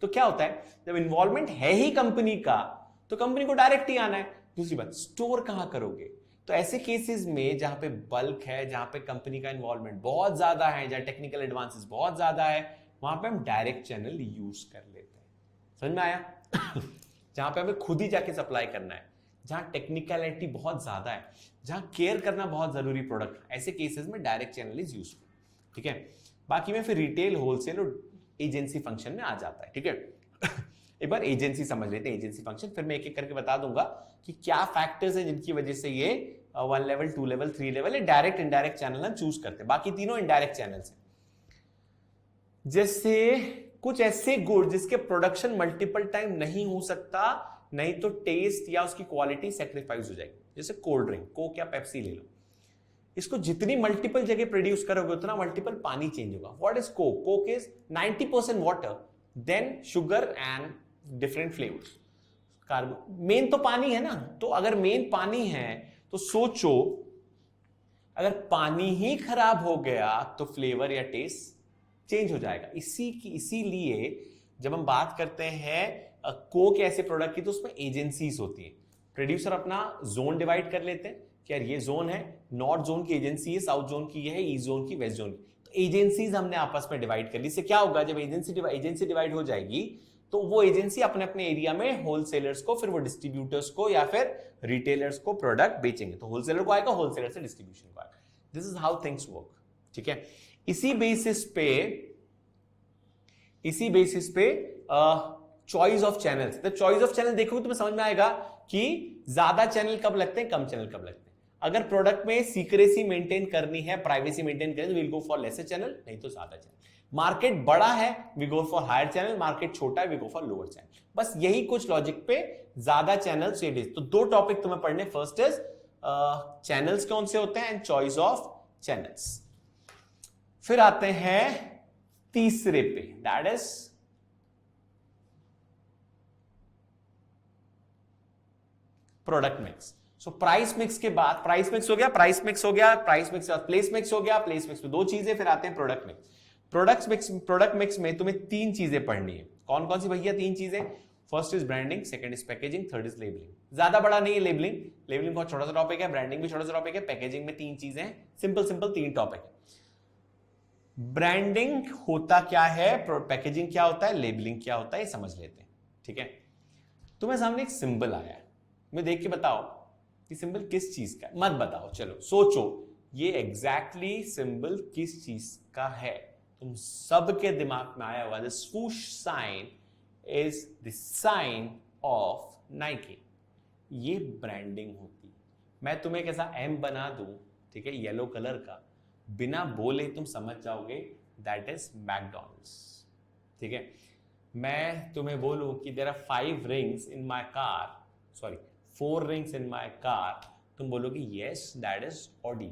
Speaker 1: तो क्या होता है, जब इन्वॉल्वमेंट है ही कंपनी का तो कंपनी को डायरेक्ट ही आना है। दूसरी बात, स्टोर कहां करोगे? तो ऐसे केसेस में जहां पे बल्क है, जहां पे कंपनी का इन्वॉल्वमेंट बहुत ज्यादा है, जहां टेक्निकल एडवांसेस बहुत ज्यादा है, वहां पे हम डायरेक्ट चैनल यूज कर लेते हैं। समझ में आया? जहां पे हमें खुद ही जाके सप्लाई करना है, जहां टेक्निकलिटी बहुत ज्यादा है, जहां केयर करना बहुत जरूरी प्रोडक्ट, ऐसे केसेस में डायरेक्ट चैनल इज यूजफुल। ठीक है, बाकी में फिर रिटेल, होलसेल और एजेंसी फंक्शन में आ जाता है। ठीक है, एक बार एजेंसी समझ लेते हैं, एजेंसी फंक्शन, फिर मैं एक एक करके बता दूंगा कि क्या फैक्टर्स हैं जिनकी वजह से ये 1 level, 2 level, 3 level direct indirect channel हम चूज करते हैं। बाकी तीनों इनडायरेक्ट चैनल्स हैं। जैसे कुछ ऐसे गुड जिसके प्रोडक्शन मल्टीपल टाइम नहीं हो सकता, नहीं तो टेस्ट या उसकी क्वालिटी सेक्रीफाइस हो जाएगी। जैसे कोल्ड ड्रिंक, कोक या पेप्सी ले लो, इसको जितनी मल्टीपल जगह प्रोड्यूस करोगे उतना मल्टीपल पानी चेंज होगा। What is Coke? Coke is 90% water, then sugar and different flavours. Carbon, main तो पानी है ना, तो अगर मेन पानी है तो सोचो अगर पानी ही खराब हो गया तो फ्लेवर या टेस्ट चेंज हो जाएगा। इसीलिए जब हम बात करते हैं कोक ऐसे प्रोडक्ट की, तो उसमें एजेंसीज होती है। प्रोड्यूसर अपना जोन डिवाइड कर लेते हैं कि यार ये जोन है, नॉर्थ जोन की एजेंसी है, साउथ जोन की है, ईस्ट जोन की, वेस्ट जोन की, तो एजेंसीज हमने आपस में डिवाइड कर ली। इससे क्या होगा, जब एजेंसी डिवाइड हो जाएगी तो वो एजेंसी अपने अपने एरिया में होलसेलर्स को, फिर वो डिस्ट्रीब्यूटर्स को या फिर रिटेलर्स को प्रोडक्ट बेचेंगे। तो होलसेलर को आएगा, होलसेलर से डिस्ट्रीब्यूशन को आएगा। This is how things work. ठीक है, इसी बेसिस पे चॉइस ऑफ चैनल्स, तो चॉइस ऑफ चैनल देखोगे तुम्हें समझ में आएगा कि ज्यादा चैनल कब लगते हैं, कम चैनल कब लगते हैं। अगर प्रोडक्ट में सीक्रेसी मेंटेन करनी है, प्राइवेसी मेंटेन करनी है, तो will go for lesser channel, नहीं तो ज्यादा चैनल। मार्केट बड़ा है, we go for higher channel, market छोटा है, we go for lower channel. बस यही कुछ लॉजिक पे ज्यादा चैनल से। तो 2 टॉपिक तुम्हें पढ़ने, फर्स्ट इज चैनल्स कौन से होते हैं एंड चॉइस ऑफ चैनल्स। फिर आते हैं तीसरे पे, that is product mix. So price mix के बाद, प्राइस मिक्स हो गया, प्लेस मिक्स हो गया, प्लेस मिक्स में 2 चीजें, फिर आते हैं प्रोडक्ट मिक्स। प्रोडक्ट मिक्स में तुम्हें 3 चीजें पढ़नी है। कौन कौन सी भैया 3 चीजें? First is branding, second is packaging, third is labelling. ज्यादा बड़ा नहीं है लेबलिंग बहुत छोटा सा टॉपिक है, ब्रांडिंग भी छोटा सा टॉपिक है, पैकेजिंग में 3 चीजें हैं, सिंपल 3 टॉपिक है। ब्रांडिंग होता क्या है, पैकेजिंग क्या होता है, लेबलिंग क्या होता है, ये समझ लेते हैं। ठीक है, तुम्हें सामने एक सिंबल आया है, मैं देख के बताओ कि सिंबल किस चीज का है। मत बताओ, चलो सोचो ये एग्जैक्टली सिंबल किस चीज का है। तुम सबके दिमाग में आया होगा, the swoosh sign is the sign of Nike. ये ब्रांडिंग होती है। मैं तुम्हें कैसा एम बना दूं, ठीक है, येलो कलर का, बिना बोले तुम समझ जाओगे दैट इज मैकडॉनल्ड्स। ठीक है, मैं तुम्हें बोलूं कि there are 5 rings in my car, sorry 4 rings in my car, तुम बोलोगे यस दैट इज ऑडी।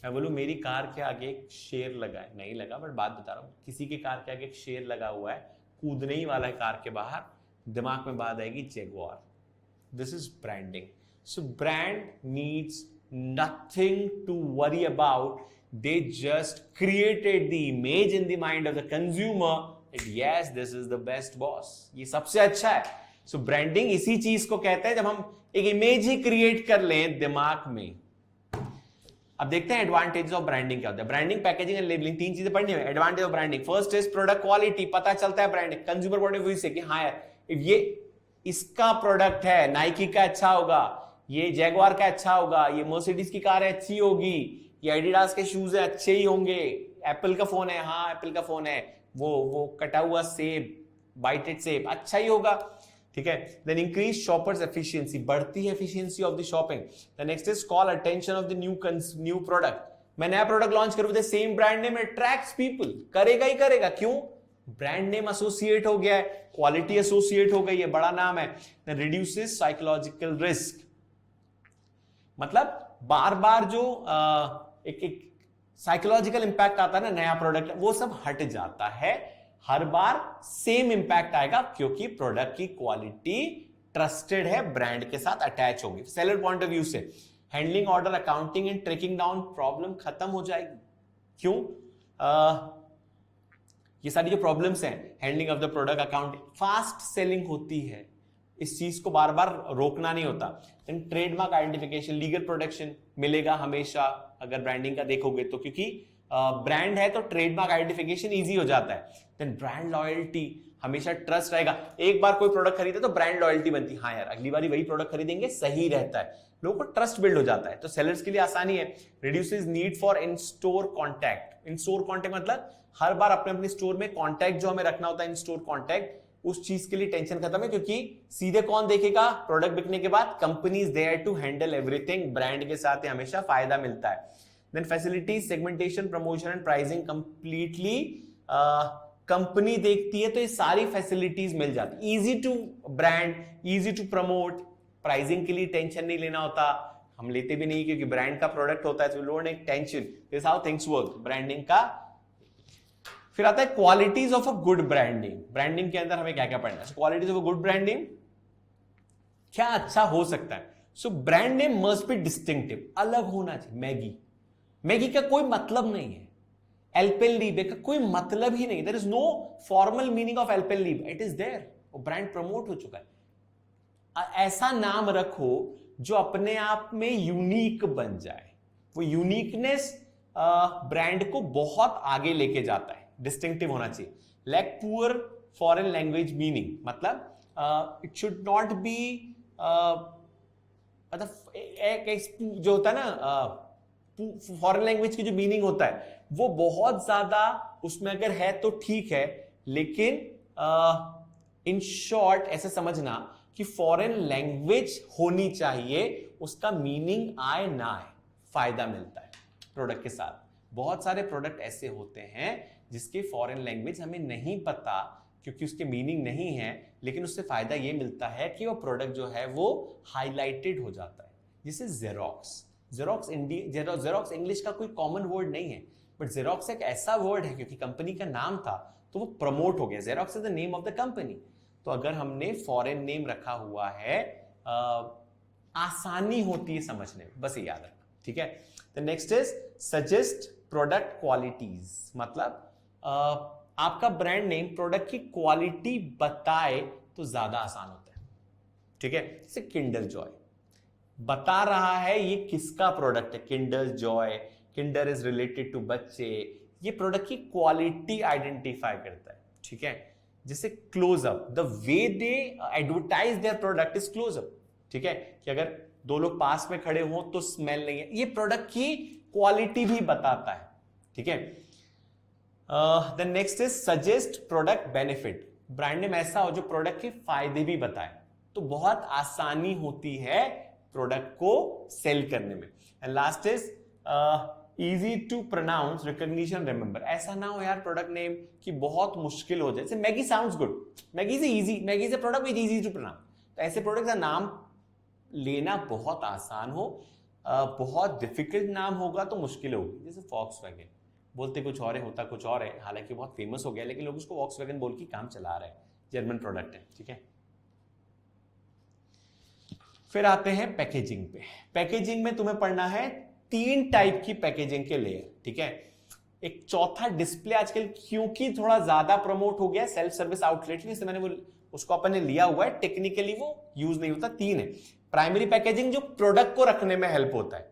Speaker 1: मैं बोलूं मेरी कार के आगे एक शेर लगा है, नहीं लगा बट बात बता रहा हूं, किसी के कार के आगे एक शेर लगा हुआ है, कूदने ही वाला है कार के बाहर, दिमाग में बात आएगी Jaguar. This is branding. So brand needs nothing to worry about, they just created the image in the mind of the consumer, yes this is the best boss, ये सबसे अच्छा है। सो ब्रांडिंग इसी चीज को कहते हैं जब हम एक इमेज ही क्रिएट कर लें दिमाग में। अब देखते हैं एडवांटेज ऑफ ब्रांडिंग क्या होता है। ब्रांडिंग, पैकेजिंग एंड लेबलिंग, 3 चीजें पढ़नी है। Advantage of branding, first is product quality, पता चलता है branding consumer point of view से कि हाँ यार ये इसका प्रोडक्ट है, नाइकी का अच्छा होगा, ये जैगुआर का अच्छा होगा, ये मर्सिडीज की कार है अच्छी होगी, ये एडिडास के शूज है अच्छे ही होंगे, एप्पल का फोन है, हाँ एप्पल का फोन है, वो कटा हुआ सेब, बाइटेड सेब, अच्छा ही होगा, ठीक है। देन इंक्रीज शॉपर्स एफिशिएंसी, बढ़ती है efficiency of the shopping. The next is call attention of the new product. मैं नया प्रोडक्ट लॉन्च करूं with the same brand name, attracts people, करेगा ही करेगा, क्यों? ब्रांड नेम एसोसिएट हो गया है, क्वालिटी एसोसिएट हो गई है, बड़ा नाम है। देन रिड्यूसेस साइकोलॉजिकल रिस्क, मतलब बार बार जो एक साइकोलॉजिकल इंपैक्ट आता है ना नया प्रोडक्ट, वो सब हट जाता है, हर बार सेम इंपैक्ट आएगा क्योंकि प्रोडक्ट की क्वालिटी ट्रस्टेड है, ब्रांड के साथ अटैच होगी। सेलर पॉइंट ऑफ व्यू से handling, order, accounting and tracking down problem खत्म हो जाएगी। क्यों? ये सारी जो प्रॉब्लम्स हैं, handling of the product, accounting, fast selling होती है, इस चीज को बार बार रोकना नहीं होता। Then trademark identification, legal protection मिलेगा हमेशा अगर ब्रांडिंग का देखोगे तो, क्योंकि ब्रांड है तो ट्रेडमार्क आइडेंटिफिकेशन इजी हो जाता है। देन ब्रांड लॉयल्टी, हमेशा ट्रस्ट रहेगा, एक बार कोई प्रोडक्ट खरीदे तो ब्रांड लॉयल्टी बनती है, हाँ यार अगली बार वही प्रोडक्ट खरीदेंगे, सही रहता है, लोगों को ट्रस्ट बिल्ड हो जाता है, तो सेलर्स के लिए आसानी है। Reduces need for in store contact, in store contact मतलब हर बार अपने अपने स्टोर में कॉन्टैक्ट जो हमें रखना होता है, इन स्टोर कॉन्टैक्ट, उस चीज के लिए टेंशन खत्म है, क्योंकि सीधे कौन देखेगा प्रोडक्ट बिकने के बाद, companies there to handle everything, brand के साथ हमेशा फायदा मिलता है। Then facilities, segmentation, promotion and pricing completely company देखती है तो ये सारी फैसिलिटीज मिल जाती, easy to brand, easy to promote, pricing के लिए टेंशन नहीं लेना होता, हम लेते भी नहीं क्योंकि ब्रांड का प्रोडक्ट होता है, तो लो एक tension, this how things work branding का। फिर आता है qualities of a good branding, branding के अंदर हमें क्या क्या पढ़ना है, qualities of a good branding, क्या अच्छा हो सकता है। So brand name must be distinctive, अलग होना चाहिए। मैगी का कोई मतलब नहीं है, एल्पेनलीबे का कोई मतलब ही नहीं, there is no formal meaning of Alpenliebe, it is there, वो ब्रांड प्रमोट हो चुका है। ऐसा नाम रखो जो अपने आप में यूनिक बन जाए, वो यूनिकनेस ब्रांड को बहुत आगे लेके जाता है, डिस्टिंक्टिव होना चाहिए। Lack poor foreign language meaning, मतलब इट शुड नॉट बी, मतलब जो होता है ना फॉरेन लैंग्वेज की जो मीनिंग होता है वो बहुत ज्यादा उसमें अगर है तो ठीक है, लेकिन इन शॉर्ट ऐसे समझना कि फॉरेन लैंग्वेज होनी चाहिए, उसका मीनिंग आए ना आए, फायदा मिलता है प्रोडक्ट के साथ। बहुत सारे प्रोडक्ट ऐसे होते हैं जिसके फॉरेन लैंग्वेज हमें नहीं पता क्योंकि उसके मीनिंग नहीं है, लेकिन उससे फायदा ये मिलता है कि वो प्रोडक्ट जो है वो हाईलाइटेड हो जाता है। जैसे जेरोक्स, जेरोक्स इंग्लिश का कोई कॉमन वर्ड नहीं है, बट जेरोक्स एक ऐसा वर्ड है क्योंकि कंपनी का नाम था तो वो प्रमोट हो गया, xerox is the name of the company. तो अगर हमने फॉरेन नेम रखा हुआ है, आसानी होती है समझने में, बस ये याद रखना, ठीक है। The next is suggest product qualities, मतलब आपका ब्रांड नेम प्रोडक्ट की क्वालिटी बताए तो ज्यादा आसान होता है, ठीक है। जैसे किंडर जॉय बता रहा है ये किसका प्रोडक्ट है, Kinder Joy, Kinder is related to बच्चे, ये प्रोडक्ट की क्वालिटी आइडेंटिफाई करता है, ठीक है। जैसे Closeup, the way they advertise their product is Closeup, ठीक है, कि अगर दो लोग पास में खड़े हो तो स्मेल नहीं है, ये प्रोडक्ट की क्वालिटी भी बताता है, ठीक है। The next is suggest product benefit, brand name ऐसा हो जो प्रोडक्ट के फायदे भी बताए, तो बहुत आसानी होती है प्रोडक्ट को सेल करने में। And last is easy to pronounce, recognition, remember, ऐसा ना हो यार प्रोडक्ट नेम कि बहुत मुश्किल हो जाए। जैसे Maggi sounds good, Maggi is easy, Maggi is a product which easy to pronounce, तो ऐसे प्रोडक्ट का नाम लेना बहुत आसान हो, बहुत डिफिकल्ट नाम होगा तो मुश्किल होगी। जैसे वॉक्सवैगन, बोलते कुछ और है होता कुछ और है, हालांकि बहुत फेमस हो गया लेकिन लोग उसको वॉक्सवैगन बोल के काम चला रहे हैं, जर्मन प्रोडक्ट है, ठीक है। फिर आते हैं पैकेजिंग पे। पैकेजिंग में तुम्हें पढ़ना है 3 टाइप की पैकेजिंग के लेयर, ठीक है। एक चौथा डिस्प्ले, आजकल क्योंकि थोड़ा ज्यादा प्रमोट हो गया सेल्फ सर्विस आउटलेट में, इसलिए मैंने वो उसको अपन ने लिया हुआ है, टेक्निकली वो यूज नहीं होता। 3 है, प्राइमरी पैकेजिंग जो प्रोडक्ट को रखने में हेल्प होता है,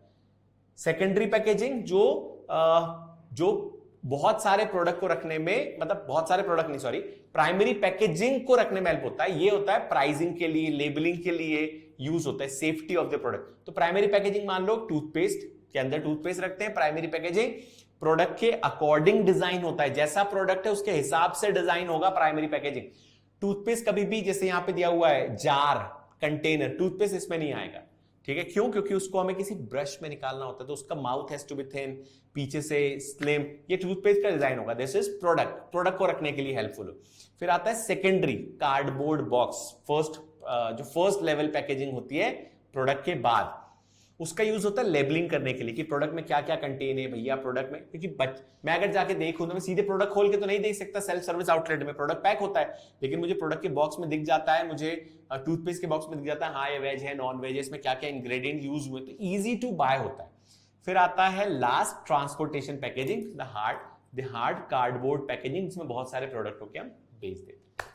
Speaker 1: सेकेंडरी पैकेजिंग जो बहुत सारे प्रोडक्ट को रखने में, मतलब बहुत सारे प्रोडक्ट नहीं सॉरी, प्राइमरी पैकेजिंग को रखने में हेल्प होता है, ये होता है प्राइसिंग के लिए, लेबलिंग के लिए यूज होता है, सेफ्टी ऑफ द प्रोडक्ट। तो प्राइमरी पैकेजिंग मान लो टूथपेस्ट, के अंदर टूथपेस्ट रखते हैं। प्राइमरी पैकेजिंग प्रोडक्ट के अकॉर्डिंग डिजाइन होता है, जैसा प्रोडक्ट है उसके हिसाब से डिजाइन होगा प्राइमरी पैकेजिंग। टूथपेस्ट कभी भी जैसे यहां पे दिया हुआ है जार, कंटेनर, टूथपेस्ट इसमें नहीं आएगा, ठीक है? क्यों? क्योंकि उसको हमें किसी ब्रश में निकालना होता है, तो उसका mouth has to be thin, पीछे से स्लिम। ये टूथपेस्ट का डिजाइन होगा। दिस इज प्रोडक्ट को रखने के लिए हेल्पफुल हो। फिर आता है सेकेंडरी कार्डबोर्ड बॉक्स, जो फर्स्ट लेवल पैकेजिंग होती है प्रोडक्ट के बाद, उसका यूज होता है लेबलिंग करने के लिए कि प्रोडक्ट में क्या क्या कंटेन है भैया प्रोडक्ट में। क्योंकि मैं अगर जाके देखूं तो मैं सीधे प्रोडक्ट खोल के तो नहीं देख सकता, सेल्फ सर्विस आउटलेट में प्रोडक्ट पैक होता है, लेकिन मुझे प्रोडक्ट के बॉक्स में दिख जाता है, मुझे टूथपेस्ट के बॉक्स में दिख जाता है, हाँ ये वेज है, नॉन वेज है, इसमें क्या क्या इंग्रेडिएंट यूज हुए, तो ईजी टू बाय होता है। फिर आता है last transportation packaging, the hard cardboard packaging, जिसमें बहुत सारे प्रोडक्ट होके हम बेच देते हैं,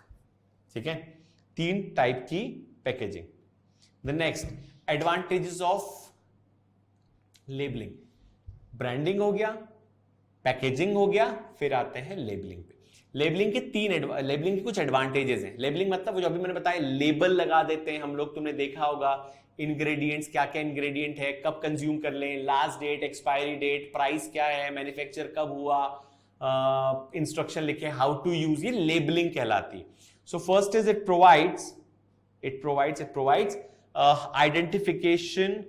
Speaker 1: ठीक है? 3 टाइप की packaging. The next advantages of labelling, branding हो गया, पैकेजिंग हो गया, फिर आते हैं लेबलिंग पे। लेबलिंग के कुछ एडवांटेजेस हैं। लेबलिंग मतलब जो अभी मैंने बताया, लेबल लगा देते हैं हम लोग, तुमने देखा होगा इंग्रेडिएंट्स, क्या क्या इंग्रेडिएंट है, कब कंज्यूम कर लें, last date, expiry date, price क्या है, मैन्युफैक्चर कब हुआ, इंस्ट्रक्शन लिखे हाउ टू यूज, ये लेबलिंग कहलाती है। So first is it provides identification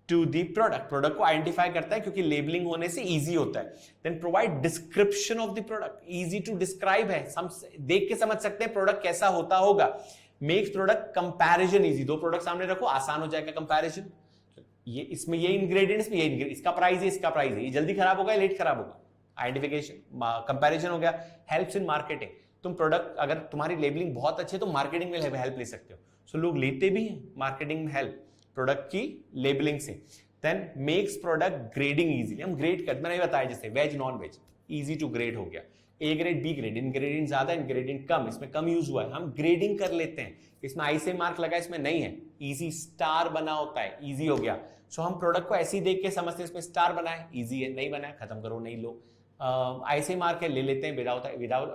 Speaker 1: to the product को आइडेंटिफाई करता है, क्योंकि लेबलिंग होने से इजी होता है। Then provide description of the product, easy to describe है, देख के समझ सकते हैं प्रोडक्ट कैसा होता होगा। Makes product comparison easy, 2 product सामने रखो, आसान हो जाएगा कंपैरिजन। ये इसमें ये इंग्रेडिएंट्स में ये इसका प्राइस है, इसका प्राइस है, ये जल्दी खराब होगा, लेट खराब होगा, आइडेंटिफिकेशन, कंपैरिजन हो गया। हेल्प्स इन मार्केटिंग, तुम प्रोडक्ट, अगर तुम्हारी लेबलिंग बहुत अच्छी है तो मार्केटिंग में हेल्प ले सकते हो। सो लोग लेते भी हैं मार्केटिंग में हेल्प प्रोडक्ट की लेबलिंग से। Then makes product grading easy, हम ग्रेड करते, मैंने बताया जैसे veg non veg, easy to grade हो गया। A grade, B grade, ingredient ज्यादा, इंग्रेडिएंट कम, इसमें कम यूज हुआ है, हम ग्रेडिंग कर लेते हैं। इसमें आई से मार्क लगा, इसमें नहीं है, इजी, स्टार बना होता है, इजी हो गया। सो हम प्रोडक्ट को ऐसे ही देख के समझते हैं, इसमें स्टार बना है, इजी है, नहीं बना है, खत्म करो, नहीं लो। ऐसे मार्क है, ले लेते हैं,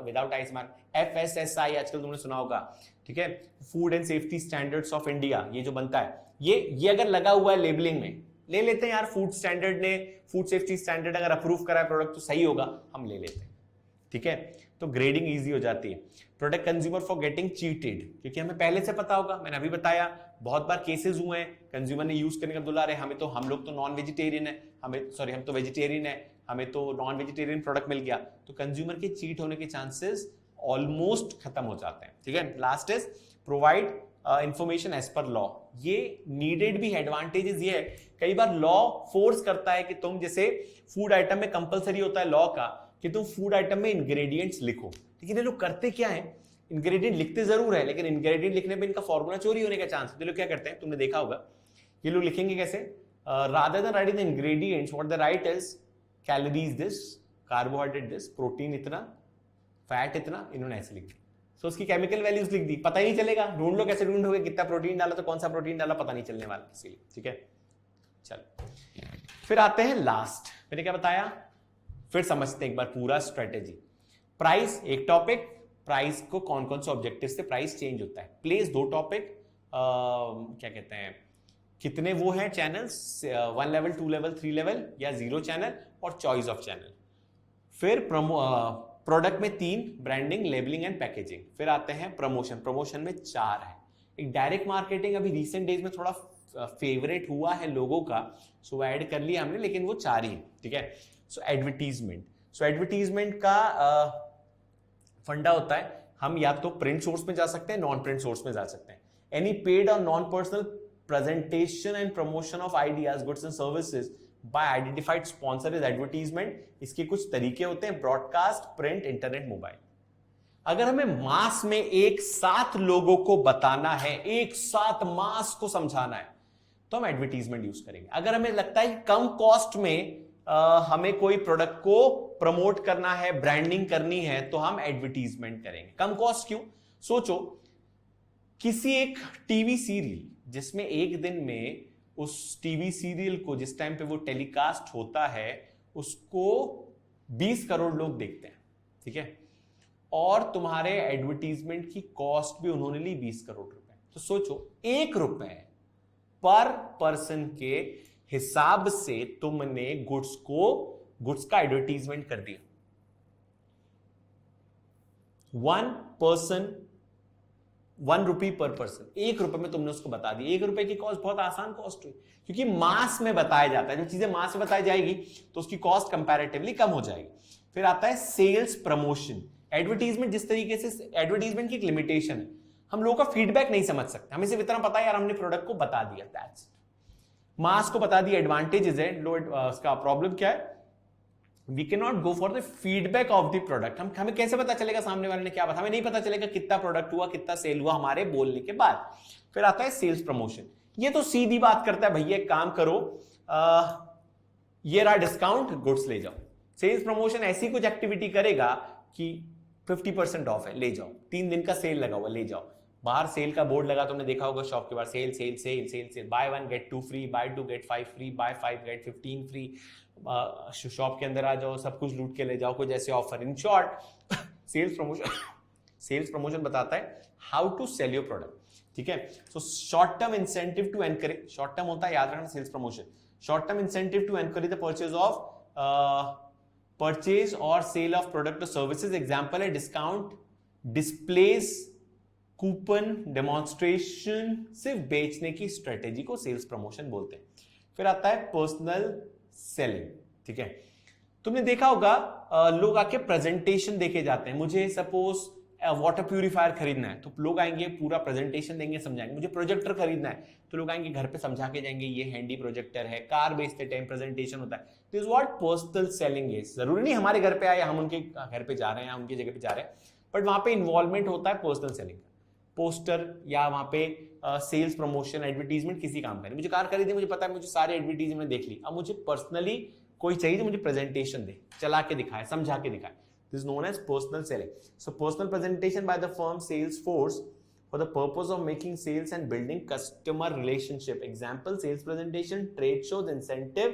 Speaker 1: विदाउट आइस मार्क। FSSAI आजकल तुमने सुना होगा, ठीक है? Food and safety standards of India, ये जो बनता है, ये अगर लगा हुआ है लेबलिंग में, ले लेते हैं यार, फूड स्टैंडर्ड ने, फूड सेफ्टी स्टैंडर्ड अगर अप्रूव करा है प्रोडक्ट तो सही होगा, हम ले लेते हैं, ठीक है? तो ग्रेडिंग इजी हो जाती है। Product consumer for getting cheated, क्योंकि हमें पहले से पता होगा, मैंने अभी बताया, बहुत बार केसेस हुए हैं, कंज्यूमर ने यूज करने का बोला, रहे हम लोग तो नॉन वेजिटेरियन है, हम तो वेजिटेरियन है, हमें तो नॉन वेजिटेरियन प्रोडक्ट मिल गया, तो कंज्यूमर के चीट होने के चांसेस ऑलमोस्ट खत्म हो जाते हैं, ठीक है? Last is provide information as per law, ये नीडेड भी है। एडवांटेजेस ये है, कई बार लॉ फोर्स करता है कि तुम, जैसे फूड आइटम में कंपलसरी होता है लॉ का कि तुम फूड आइटम में इंग्रेडिएंट्स लिखो, लेकिन ये लोग करते क्या है, इंग्रेडिएंट लिखते जरूर है, लेकिन इंग्रेडिएंट लिखने पे इनका फॉर्मूला चोरी होने का चांस है। तो लोग क्या करते हैं, तुमने देखा होगा, ये लोग लिखेंगे कैसे, rather than writing the ingredients, what the right is calories this, carbohydrate this, protein इतना, फैट इतना, इन्होंने ऐसे लिख दिया। सो उसकी केमिकल वैल्यूज लिख दी, पता ही नहीं चलेगा, ढूंढ लो कैसे ढूंढोगे, कितना प्रोटीन डाला तो कौन सा प्रोटीन डाला, पता नहीं चलने वाला किसी लिए, ठीक है? चलो फिर आते हैं लास्ट, मैंने क्या बताया, फिर समझते हैं एक बार पूरा स्ट्रेटेजी। प्राइस एक टॉपिक, प्राइस को कौन कौन से ऑब्जेक्टिव से प्राइस चेंज होता है। प्लेस 2 टॉपिक, क्या कहते हैं, कितने वो हैं चैनल्स, 1 लेवल, 2 लेवल, 3 लेवल या 0 चैनल, और चॉइस ऑफ चैनल। फिर प्रोडक्ट में 3, ब्रांडिंग, लेबलिंग एंड पैकेजिंग। फिर आते हैं प्रमोशन में 4 है। एक डायरेक्ट मार्केटिंग अभी रिसेंट डेज में थोड़ा फेवरेट हुआ है लोगों का, सो ऐड कर लिया हमने, लेकिन वो 4 ही, ठीक है? सो एडवर्टीजमेंट का फंडा होता है, हम या तो प्रिंट सोर्स में जा सकते हैं, नॉन प्रिंट सोर्स में जा सकते हैं। एनी पेड और non personal presentation and promotion of ideas, goods and services by identified sponsor is advertisement. इसके कुछ तरीके होते हैं, ब्रॉडकास्ट, प्रिंट, इंटरनेट, मोबाइल। अगर हमें मास में एक साथ लोगों को बताना है, एक साथ मास को समझाना है, तो हम एडवर्टीजमेंट यूज करेंगे। अगर हमें लगता है कि कम कॉस्ट में हमें कोई प्रोडक्ट को प्रमोट करना है, ब्रांडिंग करनी है, तो हम एडवर्टीजमेंट करेंगे। कम कॉस्ट क्यों? सोचो, किसी एक टीवी सीरियल जिसमें एक दिन में उस टीवी सीरियल को, जिस टाइम पे वो टेलीकास्ट होता है, उसको 20 करोड़ लोग देखते हैं, ठीक है? और तुम्हारे एडवर्टीजमेंट की कॉस्ट भी उन्होंने ली 20 करोड़ रुपए। तो सोचो, ₹1 पर पर्सन के हिसाब से तुमने गुड्स का एडवर्टीजमेंट कर दिया। 1 रुपी पर पर्सन, 1 रुपए में तुमने उसको बता दिया। 1 रुपए की कॉस्ट बहुत आसान कॉस्ट हुई, क्योंकि मास में बताया जाता है। जो चीजें मास में बताई जाएगी तो उसकी कॉस्ट कंपैरेटिवली कम हो जाएगी। फिर आता है सेल्स प्रमोशन। एडवर्टीजमेंट, जिस तरीके से एडवर्टीजमेंट की एक लिमिटेशन है, हम लोगों का फीडबैक नहीं समझ सकते, हमें सिर्फ इतना पता है यार हमने प्रोडक्ट को बता दिया, दैट्स। मास को बता दिया, एडवांटेजेस है, उसका प्रॉब्लम क्या है, we can not go for the feedback of the product. हमें कैसे पता चलेगा सामने वाले ने क्या बताया, हमें नहीं पता चलेगा कितना प्रोडक्ट हुआ, कितना सेल हुआ हमारे बोलने के बाद। फिर आता है सेल्स प्रमोशन। ये तो सीधी बात करता है, भैया एक काम करो, ये रहा डिस्काउंट, गुड्स ले जाओ। सेल्स प्रमोशन ऐसी कुछ एक्टिविटी करेगा कि 50% ऑफ है, ले जाओ, 3 दिन का सेल लगा हुआ, ले जाओ। बाहर सेल का बोर्ड लगा, तुमने देखा होगा शॉप के बाहर, sale sale sale sale sale, buy 1 get 2 free, buy 2 get 5 free, buy 5 get 15 free. Shop के अंदर आ जाओ, सब कुछ लूट के ले जाओ, कुछ ऐसे offer. In short sales promotion बताता है how to sell your product, ठीक है। So short term incentive to encourage, short term होता है, याद रखना sales promotion, short term incentive to encourage the purchase और सेल ऑफ प्रोडक्ट और सर्विसेज। एग्जांपल है डिस्काउंट, डिस्प्लेस, कूपन, डेमोन्स्ट्रेशन। सिर्फ बेचने की स्ट्रेटेजी को सेल्स प्रमोशन बोलते हैं। फिर आता है पर्सनल सेलिंग, ठीक है। तुमने देखा होगा लोग आके प्रेजेंटेशन देके जाते हैं। मुझे सपोज वाटर प्यूरिफायर खरीदना है तो लोग आएंगे, पूरा प्रेजेंटेशन देंगे, समझाएंगे। मुझे प्रोजेक्टर खरीदना है तो लोग आएंगे, घर पे समझा के जाएंगे, ये हैंडी प्रोजेक्टर है। कार बेचते टाइम प्रेजेंटेशन होता है। This is what personal selling is. जरूरी नहीं हमारे घर पे आए, हम उनके घर पे जा रहे हैं, उनकी जगह पे जा रहे हैं, बट वहां पे इन्वॉल्वमेंट होता है पर्सनल सेलिंग। पोस्टर या वहां पे सेल्स प्रमोशन, एडवर्टीजमेंट किसी काम का नहीं। मुझे कार खरीदी, मुझे पता है, मुझे सारे एडवर्टीजमेंट देख ली, अब मुझे पर्सनली कोई चाहिए तो मुझे प्रेजेंटेशन दे, चला के दिखाए, समझा के दिखाए। This is known as personal selling. So personal presentation by the firm sales force for the purpose of making sales and building customer relationship. Example, sales presentation, trade shows, incentive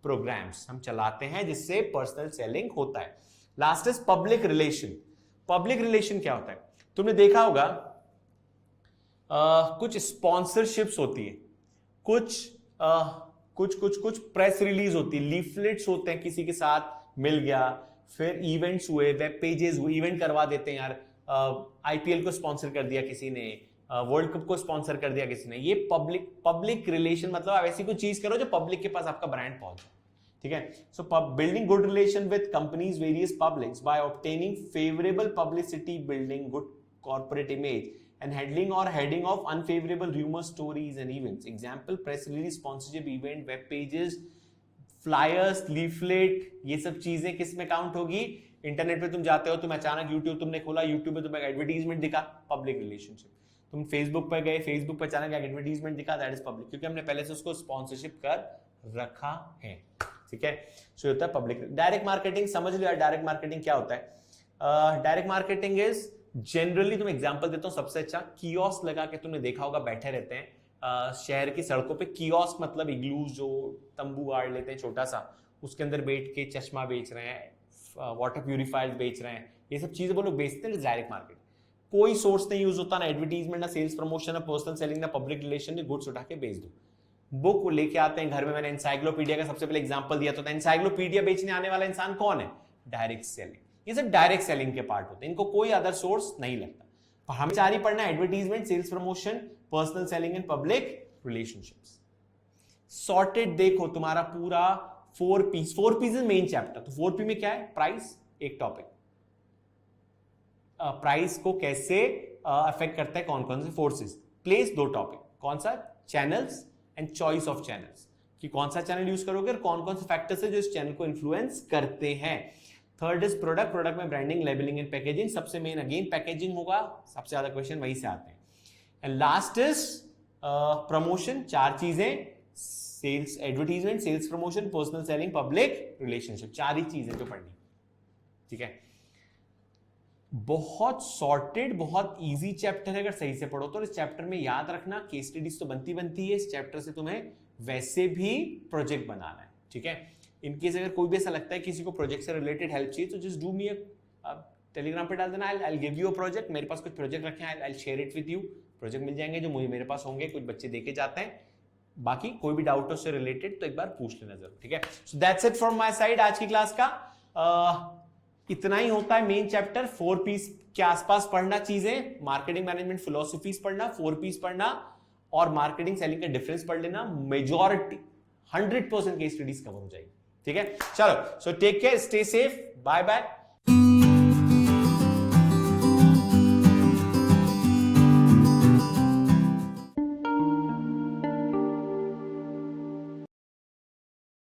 Speaker 1: programs. हम चलाते हैं जिससे personal selling होता है। Last is public relation. Public relation क्या होता है? तुमने देखा होगा कुछ स्पॉन्सरशिप्स होती है, कुछ प्रेस रिलीज होती है, लीफलेट्स होते हैं, किसी के साथ मिल गया। फिर इवेंट्स हुए, वेब पेजेस हुए, इवेंट करवा देते हैं यार, आईपीएल को स्पॉन्सर कर दिया किसी ने, वर्ल्ड कप को स्पॉन्सर कर दिया किसी ने। ये पब्लिक रिलेशन, मतलब आप ऐसी कोई चीज करो जो पब्लिक के पास आपका ब्रांड पहुंचे, ठीक है। So building good relation with companies, various publics by obtaining favourable publicity, building good corporate image and handling or heading of unfavorable rumor stories and events. Example, press release, sponsorship event, web pages, flyers, leaflet। ये सब चीजें किस में काउंट होगी? इंटरनेट पे तुम जाते हो, तुम अचानक यूट्यूब तुमने खोला, यूट्यूब पे तुम्हें एडवर्टीजमेंट दिखा, पब्लिक रिलेशनशिप। तुम फेसबुक पे गए, फेसबुक पे अचानक एडवर्टीजमेंट दिखा, दैट इज पब्लिक, क्योंकि हमने पहले से उसको स्पॉन्सरशिप कर रखा है, ठीक है। सो होता है पब्लिक। डायरेक्ट मार्केटिंग समझ लिया, डायरेक्ट मार्केटिंग क्या होता है? डायरेक्ट मार्केटिंग इज जनरली, तुम एग्जांपल देता हूं सबसे अच्छा, कियोस्क लगा के तुमने देखा होगा, बैठे रहते हैं शहर की सड़कों पे। कियोस्क मतलब इग्लूज, जो तंबू गाड़ लेते हैं छोटा सा, उसके अंदर बैठ के चश्मा बेच रहे हैं, वाटर प्यूरिफायर बेच रहे हैं, ये सब चीजें वो लोग बेचते हैं। डायरेक्ट मार्केट, कोई सोर्स नहीं यूज होता, ना एडवर्टीजमेंट, ना सेल्स प्रमोशन, ना पर्सनल सेलिंग, ना पब्लिक रिलेशन, गुड्स उठा के बेच दो। बुक लेके आते हैं घर में। मैंने एनसाइक्लोपीडिया का सबसे पहले एग्जांपल दिया था। एनसाइक्लोपीडिया बेचने आने वाला इंसान कौन है? Direct selling. ये सब डायरेक्ट सेलिंग के पार्ट होते हैं, इनको कोई अदर सोर्स नहीं लगता। पर हमें चार ही पढ़ना, advertisement, sales promotion, personal selling and public relationships. Sorted देखो, तुम्हारा पूरा 4 पीस मेन चैप्टर। तो 4P में क्या है? प्राइस एक टॉपिक, प्राइस को कैसे अफेक्ट करता है, कौन कौन से फोर्सेस। प्लेस 2 टॉपिक, कौन सा? Channels and choice of channels, कि कौन सा चैनल यूज करोगे और कौन कौन से फैक्टर्स है जो इस चैनल को इन्फ्लुएंस करते हैं। थर्ड इज प्रोडक्ट, प्रोडक्ट में ब्रांडिंग, लेबलिंग एंड पैकेजिंग। सबसे मेन अगेन पैकेजिंग होगा, सबसे ज्यादा क्वेश्चन वहीं से आते हैं। And last is promotion. 4 चीजें, sales, advertisement, sales promotion, personal selling, public relationship, 4 ही चीजें जो पढ़नी, ठीक है। बहुत सॉर्टेड, बहुत इजी चैप्टर है अगर सही से पढ़ो तो। इस चैप्टर में याद रखना, केस स्टडीज तो बनती है, इस चैप्टर से तुम्हें वैसे भी प्रोजेक्ट बनाना है, ठीक है। इनकेस अगर कोई भी ऐसा लगता है किसी को प्रोजेक्ट से रिलेटेड हेल्प चाहिए तो जस्ट डू मी टेलीग्राम पे डाल देना, I will give you a project. मेरे पास कुछ प्रोजेक्ट रखे हैं, I will share it with you. Project मिल जाएंगे जो मेरे पास होंगे, कुछ बच्चे देके जाते हैं, बाकी कोई भी डाउट हो से रिलेटेड तो एक बार पूछ लेना जरूर, ठीक है। So that's it from my side आज की क्लास का। इतना ही होता है मेन चैप्टर। 4 पीस के आसपास पढ़ना चीजें, मार्केटिंग मैनेजमेंट फिलोसफीज पढ़ना, 4 पीस पढ़ना और मार्केटिंग सेलिंग का डिफरेंस पढ़ लेना। मेजॉरिटी 100% केस स्टडीज कवर हो जाएगी, ठीक है। चलो, so take care, stay safe, bye bye.